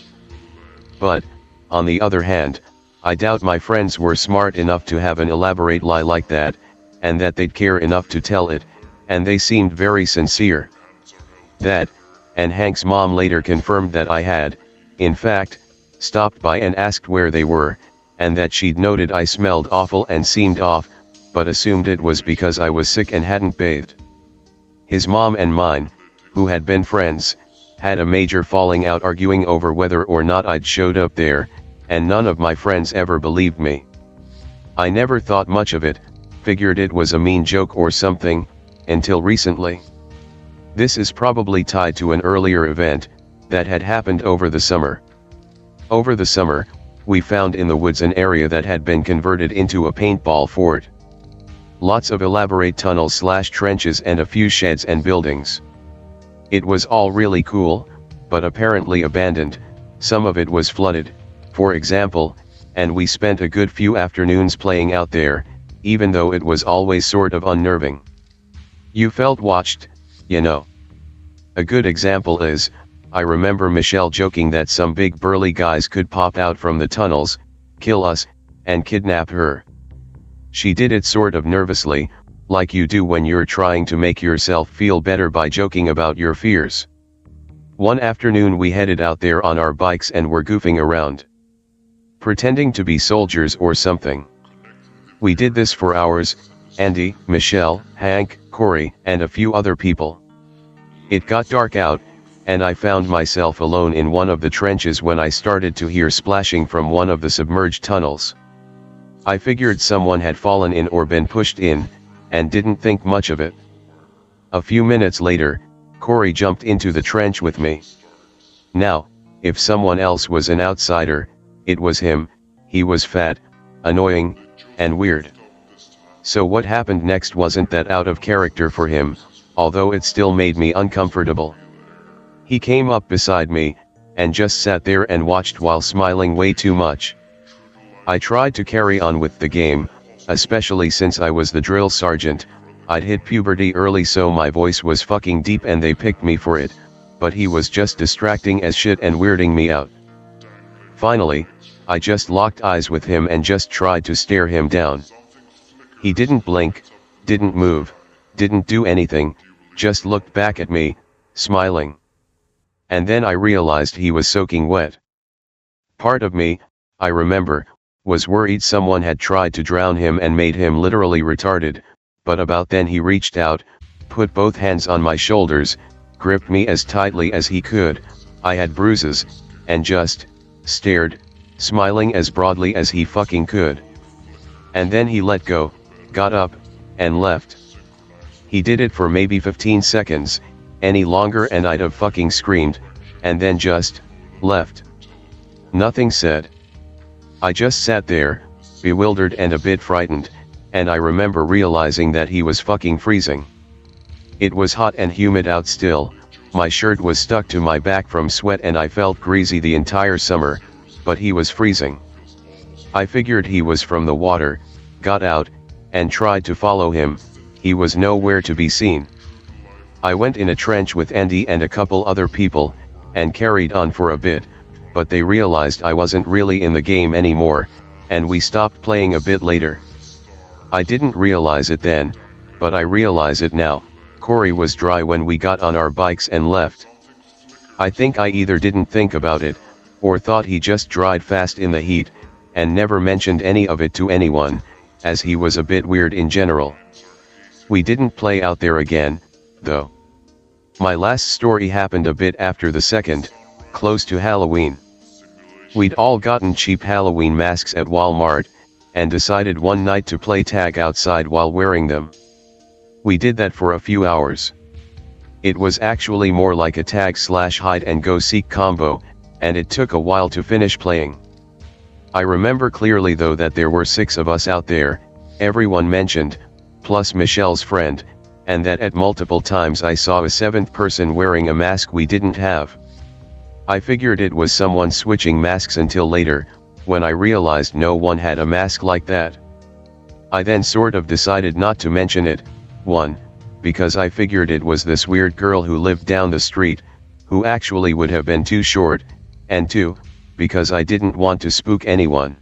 But, on the other hand, I doubt my friends were smart enough to have an elaborate lie like that, and that they'd care enough to tell it, and they seemed very sincere. That, and Hank's mom later confirmed that I had, in fact, stopped by and asked where they were, and that she'd noted I smelled awful and seemed off, but assumed it was because I was sick and hadn't bathed. His mom and mine, who had been friends, had a major falling out arguing over whether or not I'd showed up there, and none of my friends ever believed me. I never thought much of it, figured it was a mean joke or something, until recently. This is probably tied to an earlier event that had happened over the summer. Over the summer, we found in the woods an area that had been converted into a paintball fort. Lots of elaborate tunnels/trenches and a few sheds and buildings. It was all really cool, but apparently abandoned. Some of it was flooded, for example, and we spent a good few afternoons playing out there, even though it was always sort of unnerving. You felt watched, you know. A good example is, I remember Michelle joking that some big burly guys could pop out from the tunnels, kill us, and kidnap her. She did it sort of nervously, like you do when you're trying to make yourself feel better by joking about your fears. One afternoon we headed out there on our bikes and were goofing around, pretending to be soldiers or something. We did this for hours, Andy, Michelle, Hank, Corey, and a few other people. It got dark out, and I found myself alone in one of the trenches when I started to hear splashing from one of the submerged tunnels. I figured someone had fallen in or been pushed in, and didn't think much of it. A few minutes later, Corey jumped into the trench with me. Now, if someone else was an outsider, it was him. He was fat, annoying, and weird. So what happened next wasn't that out of character for him, although it still made me uncomfortable. He came up beside me, and just sat there and watched while smiling way too much. I tried to carry on with the game, especially since I was the drill sergeant. I'd hit puberty early, so my voice was fucking deep and they picked me for it, but he was just distracting as shit and weirding me out. Finally, I just locked eyes with him and just tried to stare him down. He didn't blink, didn't move, didn't do anything, just looked back at me, smiling. And then I realized he was soaking wet. Part of me, I remember, was worried someone had tried to drown him and made him literally retarded, but about then he reached out, put both hands on my shoulders, gripped me as tightly as he could, I had bruises, and just stared, smiling as broadly as he fucking could. And then he let go, got up, and left. He did it for maybe 15 seconds, any longer and I'd have fucking screamed, and then just left. Nothing said. I just sat there, bewildered and a bit frightened, and I remember realizing that he was fucking freezing. It was hot and humid out still, my shirt was stuck to my back from sweat and I felt greasy the entire summer, but he was freezing. I figured he was from the water, got out, and tried to follow him. He was nowhere to be seen. I went in a trench with Andy and a couple other people, and carried on for a bit, but they realized I wasn't really in the game anymore, and we stopped playing a bit later. I didn't realize it then, but I realize it now. Corey was dry when we got on our bikes and left. I think I either didn't think about it, or thought he just dried fast in the heat, and never mentioned any of it to anyone, as he was a bit weird in general. We didn't play out there again, though. My last story happened a bit after the second, close to Halloween. We'd all gotten cheap Halloween masks at Walmart, and decided one night to play tag outside while wearing them. We did that for a few hours. It was actually more like a tag/hide-and-go-seek combo, and it took a while to finish playing. I remember clearly though that there were 6 of us out there, everyone mentioned, plus Michelle's friend, and that at multiple times I saw a 7th person wearing a mask we didn't have. I figured it was someone switching masks until later, when I realized no one had a mask like that. I then sort of decided not to mention it, 1, because I figured it was this weird girl who lived down the street, who actually would have been too short, and 2, because I didn't want to spook anyone.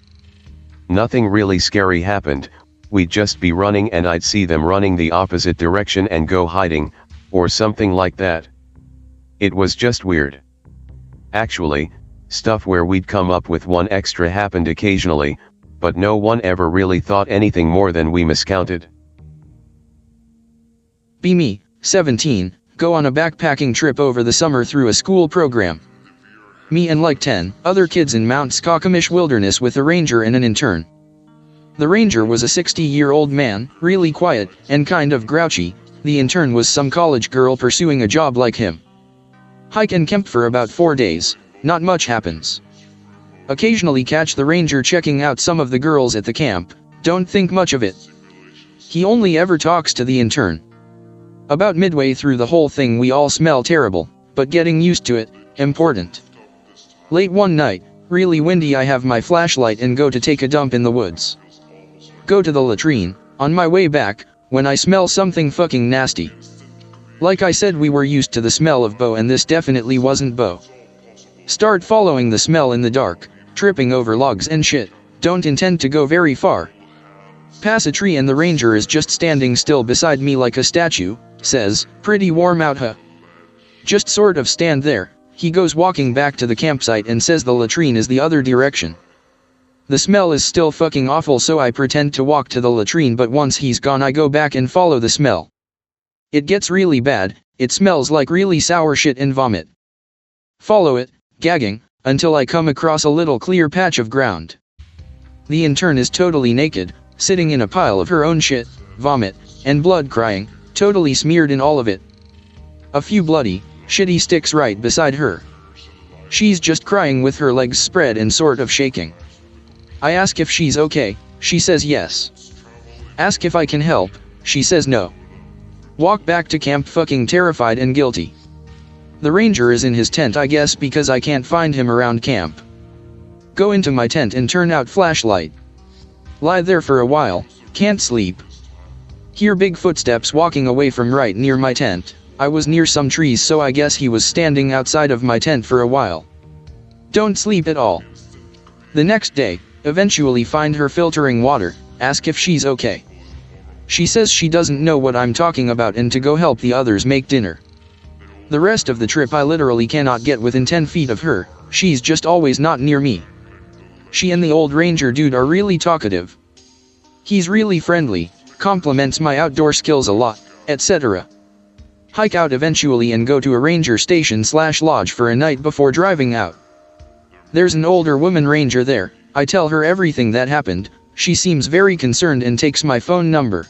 Nothing really scary happened, we'd just be running and I'd see them running the opposite direction and go hiding, or something like that. It was just weird. Actually, stuff where we'd come up with one extra happened occasionally, but no one ever really thought anything more than we miscounted. Me, 17, go on a backpacking trip over the summer through a school program. Me and like 10 other kids in Mount Skokomish Wilderness with a ranger and an intern. The ranger was a 60-year-old man, really quiet, and kind of grouchy. The intern was some college girl pursuing a job like him. Hike and camp for about 4 days, not much happens. Occasionally catch the ranger checking out some of the girls at the camp, don't think much of it. He only ever talks to the intern. About midway through the whole thing we all smell terrible, but getting used to it, important. Late one night, really windy, I have my flashlight and go to take a dump in the woods. Go to the latrine, on my way back, when I smell something fucking nasty. Like I said, we were used to the smell of Bo and this definitely wasn't Bo. Start following the smell in the dark, tripping over logs and shit, don't intend to go very far. Pass a tree and the ranger is just standing still beside me like a statue, says, "Pretty warm out, huh?" Just sort of stand there. He goes walking back to the campsite and says the latrine is the other direction. The smell is still fucking awful, so I pretend to walk to the latrine, but once he's gone I go back and follow the smell. It gets really bad, it smells like really sour shit and vomit. Follow it, gagging, until I come across a little clear patch of ground. The intern is totally naked, sitting in a pile of her own shit, vomit, and blood, crying, totally smeared in all of it. A few bloody, shitty sticks right beside her. She's just crying with her legs spread and sort of shaking. I ask if she's okay, she says yes. Ask if I can help, she says no. Walk back to camp fucking terrified and guilty. The ranger is in his tent, I guess, because I can't find him around camp. Go into my tent and turn out flashlight. Lie there for a while, can't sleep. Hear big footsteps walking away from right near my tent. I was near some trees, so I guess he was standing outside of my tent for a while. Don't sleep at all. The next day, eventually find her filtering water, ask if she's okay. She says she doesn't know what I'm talking about and to go help the others make dinner. The rest of the trip I literally cannot get within 10 feet of her, she's just always not near me. She and the old ranger dude are really talkative. He's really friendly, compliments my outdoor skills a lot, etc. Hike out eventually and go to a ranger station/lodge for a night before driving out. There's an older woman ranger there, I tell her everything that happened, she seems very concerned and takes my phone number.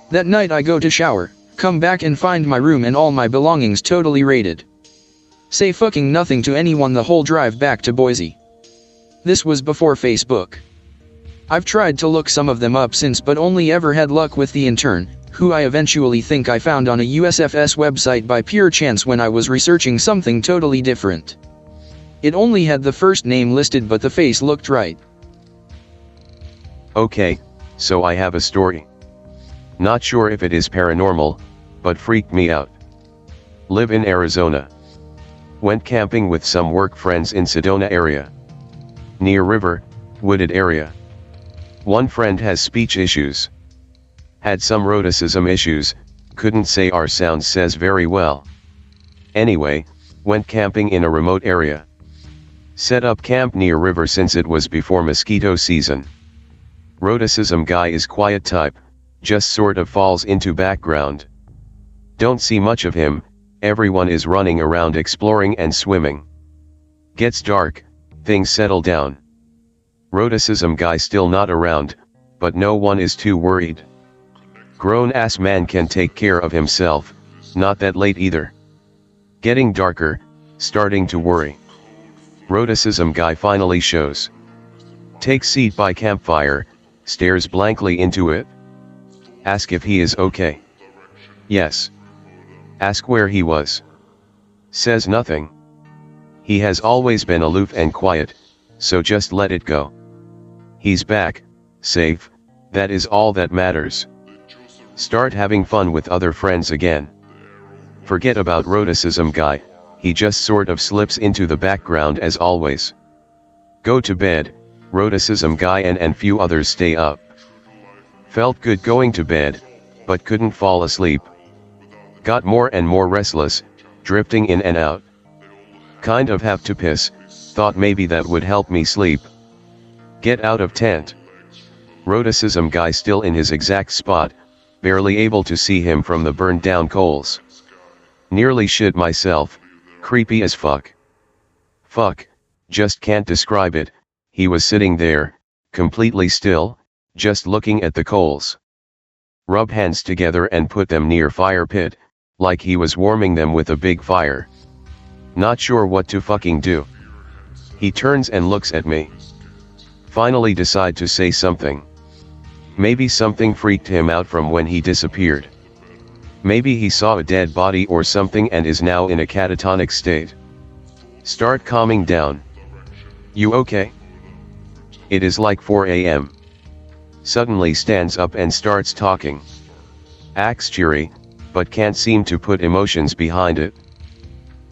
That night I go to shower, come back and find my room and all my belongings totally raided. Say fucking nothing to anyone the whole drive back to Boise. This was before Facebook. I've tried to look some of them up since, but only ever had luck with the intern, who I eventually think I found on a USFS website by pure chance when I was researching something totally different. It only had the first name listed but the face looked right. Okay, so I have a story. Not sure if it is paranormal, but freaked me out. Live in Arizona. Went camping with some work friends in Sedona area. Near river, wooded area. One friend has speech issues. Had some rhoticism issues, couldn't say our sounds says very well. Anyway, went camping in a remote area. Set up camp near river since it was before mosquito season. Roticism guy is quiet type, just sort of falls into background. Don't see much of him, everyone is running around exploring and swimming. Gets dark, things settle down. Roticism guy still not around, but no one is too worried. Grown-ass man can take care of himself, not that late either. Getting darker, starting to worry. Roticism guy finally shows. Takes seat by campfire, stares blankly into it. Ask if he is okay. Yes. Ask where he was. Says nothing. He has always been aloof and quiet, so just let it go. He's back, safe, that is all that matters. Start having fun with other friends again. Forget about Roticism guy, he just sort of slips into the background as always. Go to bed, Roticism guy and few others stay up. Felt good going to bed, but couldn't fall asleep. Got more and more restless, drifting in and out. Kind of have to piss, thought maybe that would help me sleep. Get out of tent. Roticism guy still in his exact spot, barely able to see him from the burned down coals. Nearly shit myself, creepy as fuck. Fuck, just can't describe it, he was sitting there, completely still, just looking at the coals. Rub hands together and put them near fire pit, like he was warming them with a big fire. Not sure what to fucking do. He turns and looks at me. Finally decide to say something. Maybe something freaked him out from when he disappeared. Maybe he saw a dead body or something and is now in a catatonic state. Start calming down. You okay? It is like 4 a.m. Suddenly stands up and starts talking. Acts cheery, but can't seem to put emotions behind it.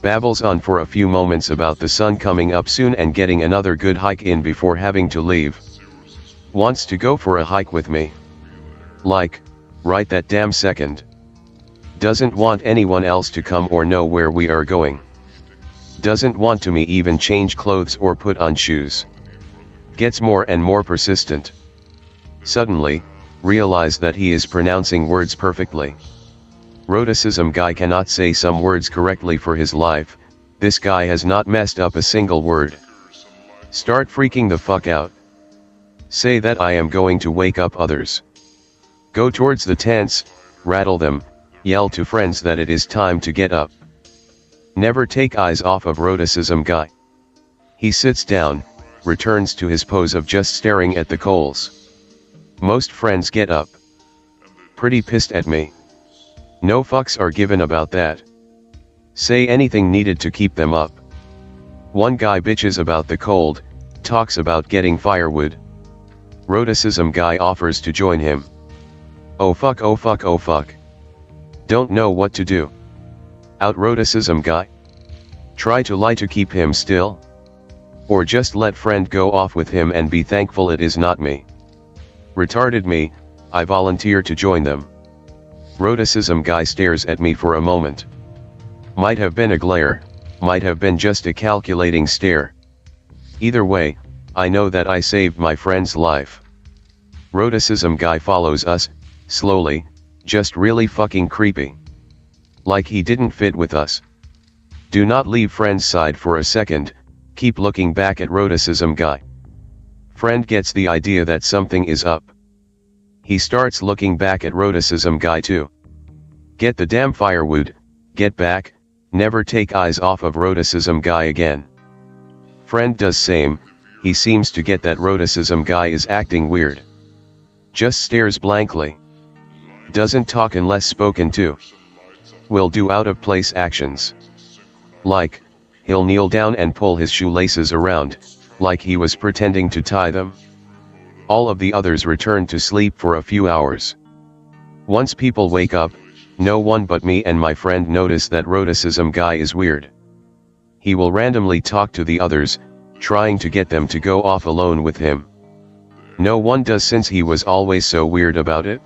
Babbles on for a few moments about the sun coming up soon and getting another good hike in before having to leave. Wants to go for a hike with me. Like, right that damn second. Doesn't want anyone else to come or know where we are going. Doesn't want to me even change clothes or put on shoes. Gets more and more persistent. Suddenly, realize that he is pronouncing words perfectly. Roticism guy cannot say some words correctly for his life, this guy has not messed up a single word. Start freaking the fuck out. Say that I am going to wake up others. Go towards the tents, rattle them, yell to friends that it is time to get up. Never take eyes off of Roticism guy. He sits down, returns to his pose of just staring at the coals. Most friends get up. Pretty pissed at me. No fucks are given about that. Say anything needed to keep them up. One guy bitches about the cold, talks about getting firewood. Roticism guy offers to join him. Oh fuck, oh fuck, oh fuck. Don't know what to do. Out Roticism guy? Try to lie to keep him still? Or just let friend go off with him and be thankful it is not me. Retarded me, I volunteer to join them. Roticism guy stares at me for a moment. Might have been a glare, might have been just a calculating stare. Either way, I know that I saved my friend's life. Roticism guy follows us, slowly, just really fucking creepy. Like he didn't fit with us. Do not leave friend's side for a second, keep looking back at Roticism guy. Friend gets the idea that something is up. He starts looking back at Roticism guy too. Get the damn firewood, get back, never take eyes off of Roticism guy again. Friend does same, he seems to get that Roticism guy is acting weird. Just stares blankly. Doesn't talk unless spoken to. Will do out of place actions. Like, he'll kneel down and pull his shoelaces around, like he was pretending to tie them. All of the others return to sleep for a few hours. Once people wake up, no one but me and my friend notice that Roticism guy is weird. He will randomly talk to the others, trying to get them to go off alone with him. No one does since he was always so weird about it.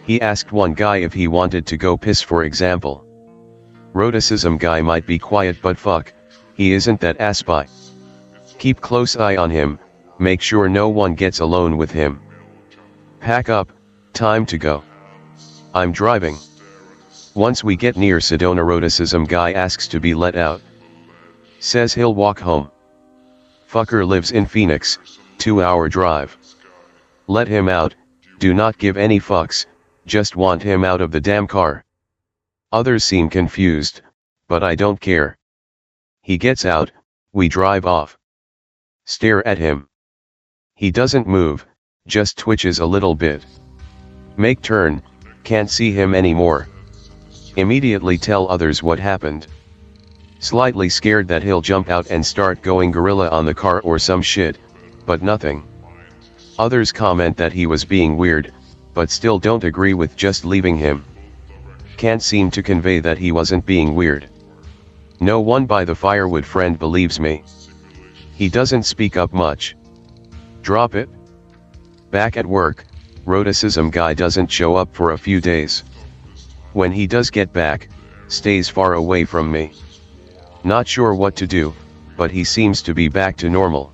He asked one guy if he wanted to go piss for example. Roticism guy might be quiet but fuck, he isn't that aspy. Keep close eye on him, make sure no one gets alone with him. Pack up, time to go. I'm driving. Once we get near Sedona, Roticism guy asks to be let out. Says he'll walk home. Fucker lives in Phoenix, 2-hour drive. Let him out, do not give any fucks, just want him out of the damn car. Others seem confused, but I don't care. He gets out, we drive off. Stare at him. He doesn't move, just twitches a little bit. Make turn, can't see him anymore. Immediately tell others what happened. Slightly scared that he'll jump out and start going gorilla on the car or some shit, but nothing. Others comment that he was being weird, but still don't agree with just leaving him. Can't seem to convey that he wasn't being weird. No one by the firewood friend believes me. He doesn't speak up much. Drop it. Back at work, Roticism guy doesn't show up for a few days. When he does get back, stays far away from me. Not sure what to do, but he seems to be back to normal.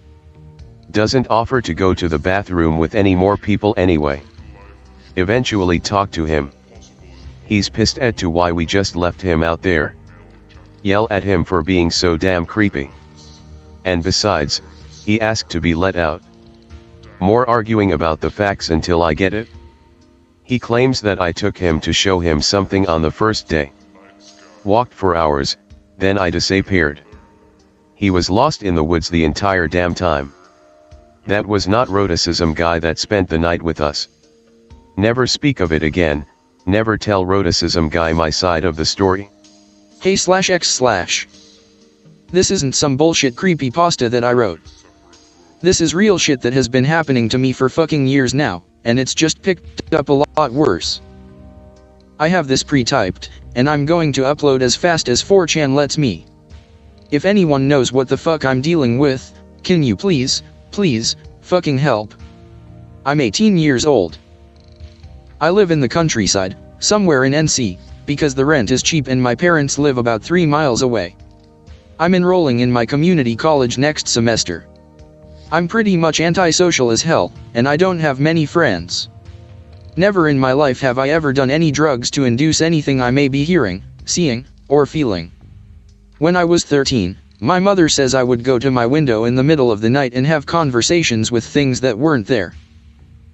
Doesn't offer to go to the bathroom with any more people anyway. Eventually talk to him. He's pissed at to why we just left him out there. Yell at him for being so damn creepy. And besides, he asked to be let out. More arguing about the facts until I get it. He claims that I took him to show him something on the first day. Walked for hours, then I disappeared. He was lost in the woods the entire damn time. That was not Roticism guy that spent the night with us. Never speak of it again, never tell Roticism guy my side of the story. Hey/X/. This isn't some bullshit creepypasta that I wrote. This is real shit that has been happening to me for fucking years now, and it's just picked up a lot worse. I have this pre-typed, and I'm going to upload as fast as 4chan lets me. If anyone knows what the fuck I'm dealing with, can you please, fucking help? I'm 18 years old. I live in the countryside, somewhere in NC, because the rent is cheap and my parents live about 3 miles away. I'm enrolling in my community college next semester. I'm pretty much antisocial as hell, and I don't have many friends. Never in my life have I ever done any drugs to induce anything I may be hearing, seeing, or feeling. When I was 13, my mother says I would go to my window in the middle of the night and have conversations with things that weren't there.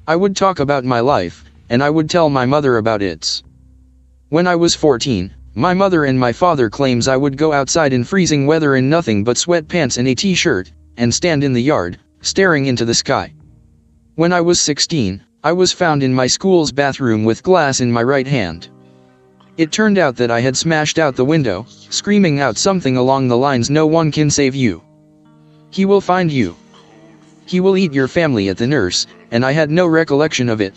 I would talk about my life, and I would tell my mother about its. When I was 14, my mother and my father claims I would go outside in freezing weather in nothing but sweatpants and a t-shirt, and stand in the yard, staring into the sky. When I was 16, I was found in my school's bathroom with glass in my right hand. It turned out that I had smashed out the window, screaming out something along the lines, "No one can save you. He will find you. He will eat your family" at the nurse, and I had no recollection of it.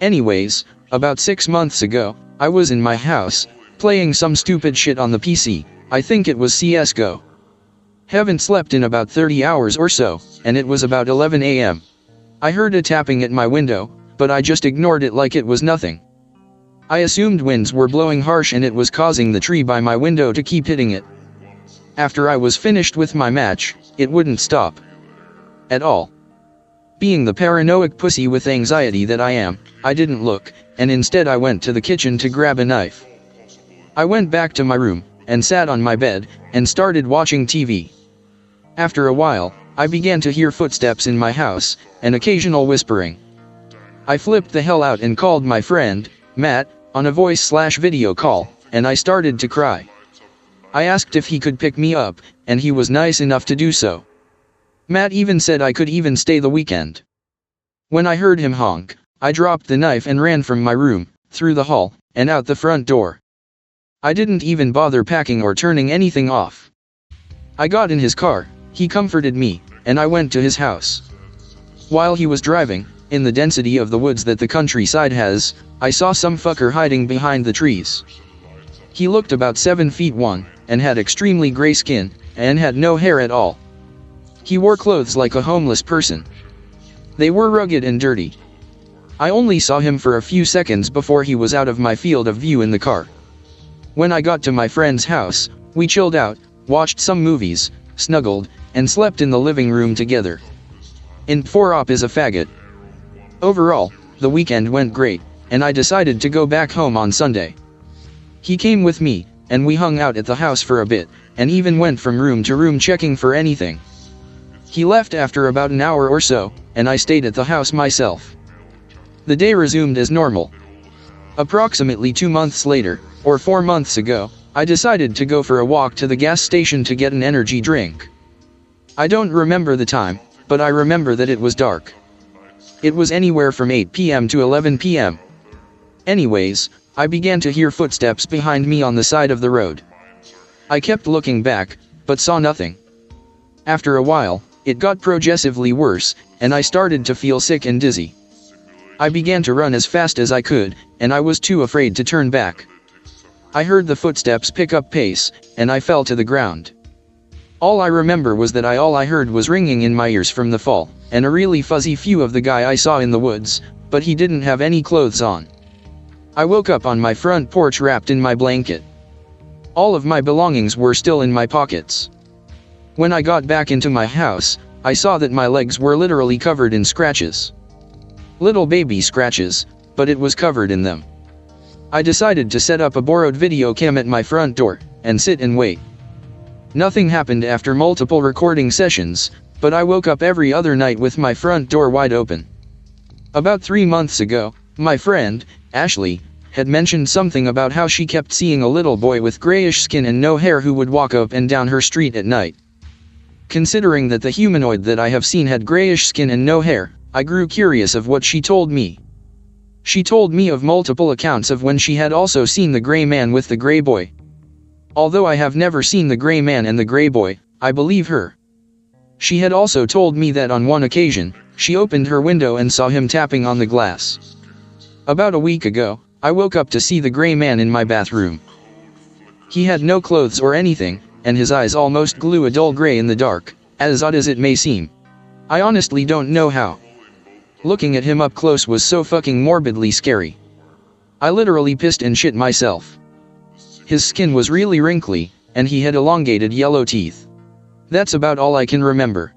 Anyways, about 6 months ago, I was in my house, playing some stupid shit on the PC, I think it was CSGO. Haven't slept in about 30 hours or so, and it was about 11 AM. I heard a tapping at my window, but I just ignored it like it was nothing. I assumed winds were blowing harsh and it was causing the tree by my window to keep hitting it. After I was finished with my match, it wouldn't stop. At all. Being the paranoid pussy with anxiety that I am, I didn't look, and instead I went to the kitchen to grab a knife. I went back to my room, and sat on my bed, and started watching TV. After a while, I began to hear footsteps in my house, and occasional whispering. I flipped the hell out and called my friend, Matt, on a voice/video call, and I started to cry. I asked if he could pick me up, and he was nice enough to do so. Matt even said I could even stay the weekend. When I heard him honk, I dropped the knife and ran from my room, through the hall, and out the front door. I didn't even bother packing or turning anything off. I got in his car, he comforted me, and I went to his house. While he was driving, in the density of the woods that the countryside has, I saw some fucker hiding behind the trees. He looked about 7 feet 1, and had extremely gray skin, and had no hair at all. He wore clothes like a homeless person. They were rugged and dirty. I only saw him for a few seconds before he was out of my field of view in the car. When I got to my friend's house, we chilled out, watched some movies, snuggled, and slept in the living room together. And 4-op is a faggot. Overall, the weekend went great, and I decided to go back home on Sunday. He came with me, and we hung out at the house for a bit, and even went from room to room checking for anything. He left after about an hour or so, and I stayed at the house myself. The day resumed as normal. Approximately 2 months later, or 4 months ago, I decided to go for a walk to the gas station to get an energy drink. I don't remember the time, but I remember that it was dark. It was anywhere from 8 p.m. to 11 p.m. Anyways, I began to hear footsteps behind me on the side of the road. I kept looking back, but saw nothing. After a while, it got progressively worse, and I started to feel sick and dizzy. I began to run as fast as I could, and I was too afraid to turn back. I heard the footsteps pick up pace, and I fell to the ground. All I remember was that all I heard was ringing in my ears from the fall, and a really fuzzy view of the guy I saw in the woods, but he didn't have any clothes on. I woke up on my front porch wrapped in my blanket. All of my belongings were still in my pockets. When I got back into my house, I saw that my legs were literally covered in scratches. Little baby scratches, but it was covered in them. I decided to set up a borrowed video cam at my front door, and sit and wait. Nothing happened after multiple recording sessions, but I woke up every other night with my front door wide open. About 3 months ago, my friend, Ashley, had mentioned something about how she kept seeing a little boy with grayish skin and no hair who would walk up and down her street at night. Considering that the humanoid that I have seen had grayish skin and no hair, I grew curious of what she told me. She told me of multiple accounts of when she had also seen the gray man with the gray boy. Although I have never seen the gray man and the gray boy, I believe her. She had also told me that on one occasion, she opened her window and saw him tapping on the glass. About a week ago, I woke up to see the gray man in my bathroom. He had no clothes or anything, and his eyes almost glue a dull gray in the dark, as odd as it may seem. I honestly don't know how. Looking at him up close was so fucking morbidly scary. I literally pissed and shit myself. His skin was really wrinkly, and he had elongated yellow teeth. That's about all I can remember.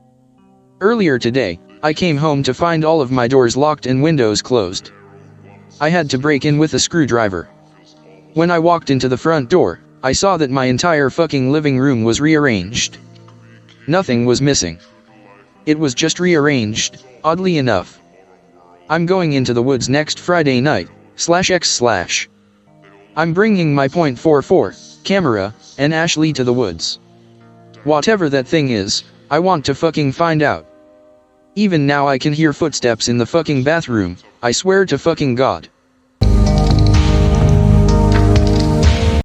Earlier today, I came home to find all of my doors locked and windows closed. I had to break in with a screwdriver. When I walked into the front door, I saw that my entire fucking living room was rearranged. Nothing was missing. It was just rearranged, oddly enough. I'm going into the woods next Friday night, /x/. I'm bringing my .44 camera and Ashley to the woods. Whatever that thing is, I want to fucking find out. Even now I can hear footsteps in the fucking bathroom, I swear to fucking God.